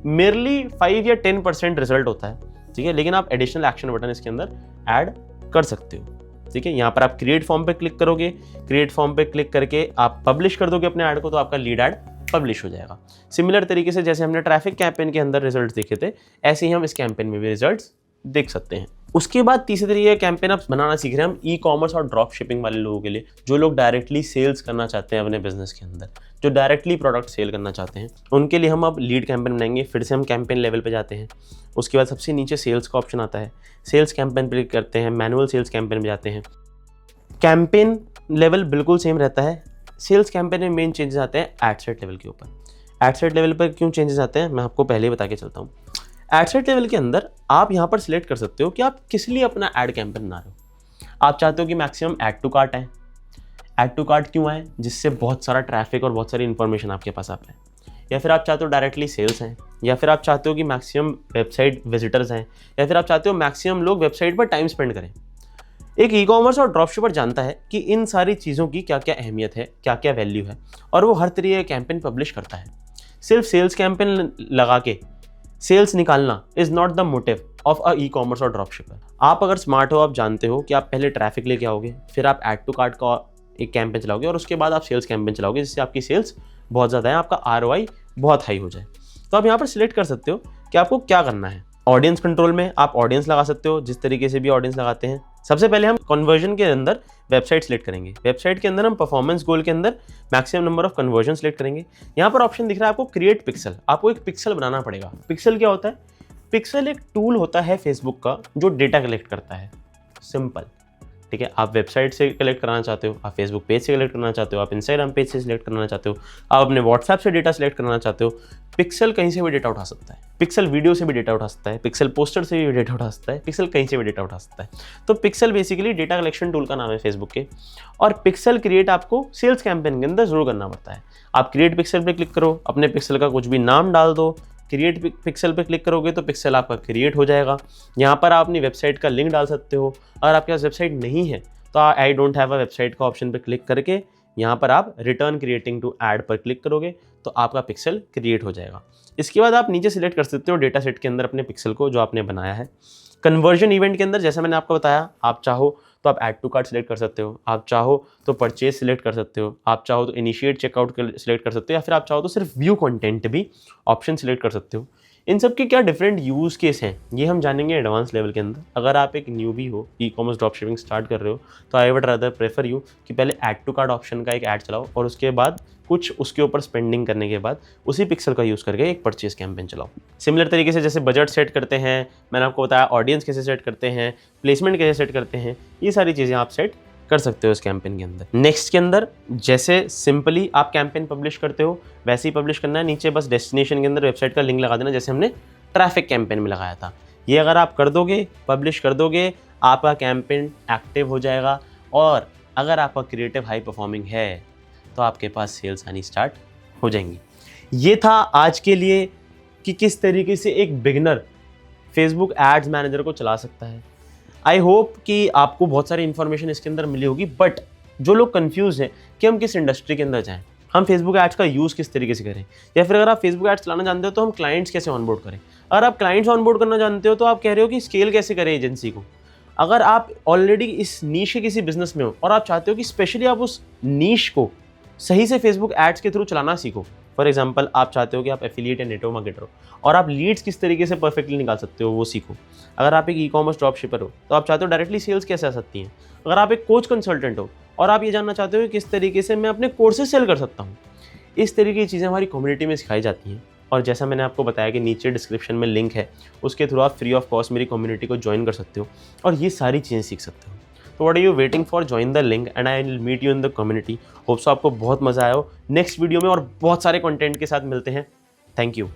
मेरली 5 या 10% रिजल्ट होता है, ठीक है, लेकिन आप एडिशनल एक्शन बटन इसके अंदर ऐड कर सकते हो, ठीक है। यहाँ पर आप क्रिएट फॉर्म पे क्लिक करोगे, क्रिएट फॉर्म पे क्लिक करके आप पब्लिश कर दोगे अपने ऐड को, तो आपका लीड ऐड पब्लिश हो जाएगा। सिमिलर तरीके से जैसे हमने ट्रैफिक कैंपेन के अंदर रिजल्ट देखे थे, ऐसे ही हम इस कैंपेन में भी रिजल्ट्स देख सकते हैं। उसके बाद तीसरे तरीके का कैंपेन आप बनाना सीख रहे हैं हम ई कॉमर्स और ड्रॉप शिपिंग वाले लोगों के लिए, जो लोग डायरेक्टली सेल्स करना चाहते हैं अपने बिजनेस के अंदर, जो डायरेक्टली प्रोडक्ट सेल करना चाहते हैं, उनके लिए हम अब लीड कैंपेन बनाएंगे। फिर से हम कैंपेन लेवल पे जाते हैं। उसके बाद सबसे नीचे सेल्स का ऑप्शन आता है, सेल्स कैंपेन पे क्लिक करते हैं, मैनुअल सेल्स कैंपेन में जाते हैं। कैंपेन लेवल बिल्कुल सेम रहता है, सेल्स कैंपेन में मेन चेंजेस आते हैं एड सेट लेवल के ऊपर। एड सेट लेवल पर क्यों चेंजेस आते हैं मैं आपको पहले ही बता के चलता हूँ। एड सेट लेवल के अंदर आप यहाँ पर सिलेक्ट कर सकते हो कि आप किस लिए अपना एड कैंपेन बना रहे हो। आप चाहते हो कि मैक्सिमम ऐड टू कार्ट आए। ऐड टू कार्ट क्यों आए, जिससे बहुत सारा ट्रैफिक और बहुत सारी इन्फॉर्मेशन आपके पास आ पाए, या फिर आप चाहते हो डायरेक्टली सेल्स हैं, या फिर आप चाहते हो कि मैक्सिमम वेबसाइट विजिटर्स हैं, या फिर आप चाहते हो मैक्सिमम लोग वेबसाइट पर टाइम स्पेंड करें। एक ई कॉमर्स और ड्रॉप शिपर जानता है कि इन सारी चीज़ों की क्या क्या अहमियत है, क्या क्या वैल्यू है, और वो हर तरीके का कैंपेन पब्लिश करता है। सिर्फ सेल्स कैंपेन लगा के सेल्स निकालना is not the motive of a e commerce और ड्रॉप शिपर। आप अगर स्मार्ट हो, आप जानते हो कि आप पहले ट्रैफिक लेके आओगे, फिर आप ऐड टू कार्ट का एक कैंपेन चलाओगे और उसके बाद आप सेल्स कैंपेन चलाओगे, जिससे आपकी सेल्स बहुत ज़्यादा है, आपका ROI बहुत हाई हो जाए। तो आप यहाँ पर सिलेक्ट कर सकते हो कि आपको क्या करना है। ऑडियंस कंट्रोल में आप ऑडियंस लगा सकते हो, जिस तरीके से भी ऑडियंस लगाते हैं। सबसे पहले हम कन्वर्जन के अंदर वेबसाइट सेलेक्ट करेंगे। वेबसाइट के अंदर हम परफॉर्मेंस गोल के अंदर maximum number of conversion select करेंगे। यहाँ पर ऑप्शन दिख रहा है आपको क्रिएट पिक्सल। आपको एक पिक्सल बनाना पड़ेगा। पिक्सल क्या होता है? पिक्सल एक टूल होता है फेसबुक का जो डेटा कलेक्ट करता है। सिंपल, ठीक है। आप वेबसाइट से कलेक्ट कराना चाहते हो, आप फेसबुक पेज से कलेक्ट करना चाहते हो, आप इंस्टाग्राम पेज से सिलेक्ट करना चाहते हो, आप अपने व्हाट्सएप से डेटा सेलेक्ट करना चाहते हो, पिक्सल कहीं से भी डेटा उठा सकता है। पिक्सल वीडियो से भी डेटा उठा सकता है, पिक्सल पोस्टर से भी डेटा उठा सकता है, पिक्सल कहीं से भी डेटा उठा सकता है। तो pixel basically data collection tool का नाम है फेसबुक के। और पिक्सल क्रिएट आपको सेल्स कैंपेन के अंदर जरूर करना पड़ता है। आप क्रिएट पिक्सल पे क्लिक करो, अपने पिक्सल का कुछ भी नाम डाल दो, क्रिएट पिक्सल पे क्लिक करोगे तो पिक्सल आपका क्रिएट हो जाएगा। यहाँ पर आप अपनी वेबसाइट का लिंक डाल सकते हो। अगर आपके पास वेबसाइट नहीं है तो I don't have a website का ऑप्शन पर क्लिक करके यहाँ पर आप रिटर्न क्रिएटिंग टू ऐड पर क्लिक करोगे तो आपका पिक्सल क्रिएट हो जाएगा। इसके बाद आप नीचे सिलेक्ट कर सकते हो डेटा सेट के अंदर अपने पिक्सल को जो आपने बनाया है। कन्वर्जन इवेंट के अंदर जैसा मैंने आपको बताया, आप चाहो तो आप ऐड टू कार्ट सिलेक्ट कर सकते हो, आप चाहो तो परचेज सिलेक्ट कर सकते हो, आप चाहो तो इनिशिएट चेकआउट सिलेक्ट कर सकते हो, या फिर आप चाहो तो सिर्फ व्यू कंटेंट भी ऑप्शन सिलेक्ट कर सकते हो। इन सब के क्या डिफरेंट यूज़ केस हैं ये हम जानेंगे एडवांस लेवल के अंदर। अगर आप एक न्यूबी हो, e commerce drop shipping start कर रहे हो, तो I would rather prefer you कि पहले ऐड टू कार्ट ऑप्शन का एक ऐड चलाओ और उसके बाद कुछ उसके ऊपर स्पेंडिंग करने के बाद उसी पिक्सल का यूज़ करके एक परचेज कैंपेन चलाओ। सिमिलर तरीके से जैसे बजट सेट करते हैं, मैंने आपको बताया ऑडियंस कैसे सेट करते हैं, प्लेसमेंट कैसे सेट करते हैं, ये सारी चीज़ें आप सेट कर सकते हो इस कैंपेन के अंदर। नेक्स्ट के अंदर जैसे सिंपली आप कैंपेन पब्लिश करते हो वैसे ही पब्लिश करना है। नीचे बस डेस्टिनेशन के अंदर वेबसाइट का लिंक लगा देना, जैसे हमने ट्रैफिक कैंपेन में लगाया था। ये अगर आप कर दोगे, पब्लिश कर दोगे, आपका कैंपेन एक्टिव हो जाएगा, और अगर आपका क्रिएटिव हाई परफॉर्मिंग है तो आपके पास सेल्स आनी स्टार्ट हो जाएंगी। ये था आज के लिए कि किस तरीके से एक बिगिनर फेसबुक एड्स मैनेजर को चला सकता है। आई होप कि आपको बहुत सारी इन्फॉर्मेशन इसके अंदर मिली होगी, बट जो लोग कंफ्यूज हैं कि हम किस इंडस्ट्री के अंदर जाएं, हम फेसबुक एड्स का यूज़ किस तरीके से करें, या फिर अगर आप फेसबुक एड्स चलाना जानते हो तो हम क्लाइंट्स कैसे ऑनबोर्ड करें। अगर आप क्लाइंट्स ऑनबोर्ड करना जानते हो तो आप कह रहे हो कि स्केल कैसे करें एजेंसी को। अगर आप ऑलरेडी इस नीश के किसी बिजनेस में हो और आप चाहते हो कि स्पेशली आप उस नीश को सही से फेसबुक एड्स के थ्रू चलाना सीखो। फॉर एग्जांपल आप चाहते हो कि आप एफिलिएट या नेटवर्क मार्केटर हो और आप लीड्स किस तरीके से परफेक्टली निकाल सकते हो वो सीखो। अगर आप एक ई कॉमर्स ड्रॉप शिपर हो तो आप चाहते हो डायरेक्टली सेल्स कैसे आ सकती हैं। अगर आप एक कोच कंसल्टेंट हो और आप ये जानना चाहते हो कि किस तरीके से मैं अपने कोर्सेज सेल कर सकता हूँ, इस तरीके की चीज़ें हमारी कम्युनिटी में सिखाई जाती हैं। और जैसा मैंने आपको बताया कि नीचे डिस्क्रिप्शन में लिंक है, उसके थ्रू आप फ्री ऑफ कॉस्ट मेरी कम्युनिटी को ज्वाइन कर सकते हो और ये सारी चीज़ें सीख सकते हो। तो what are you waiting for, join the link and I will meet you in the community. Hope so आपको बहुत मज़ा आया हो। नेक्स्ट वीडियो में और बहुत सारे कंटेंट के साथ मिलते हैं। Thank you.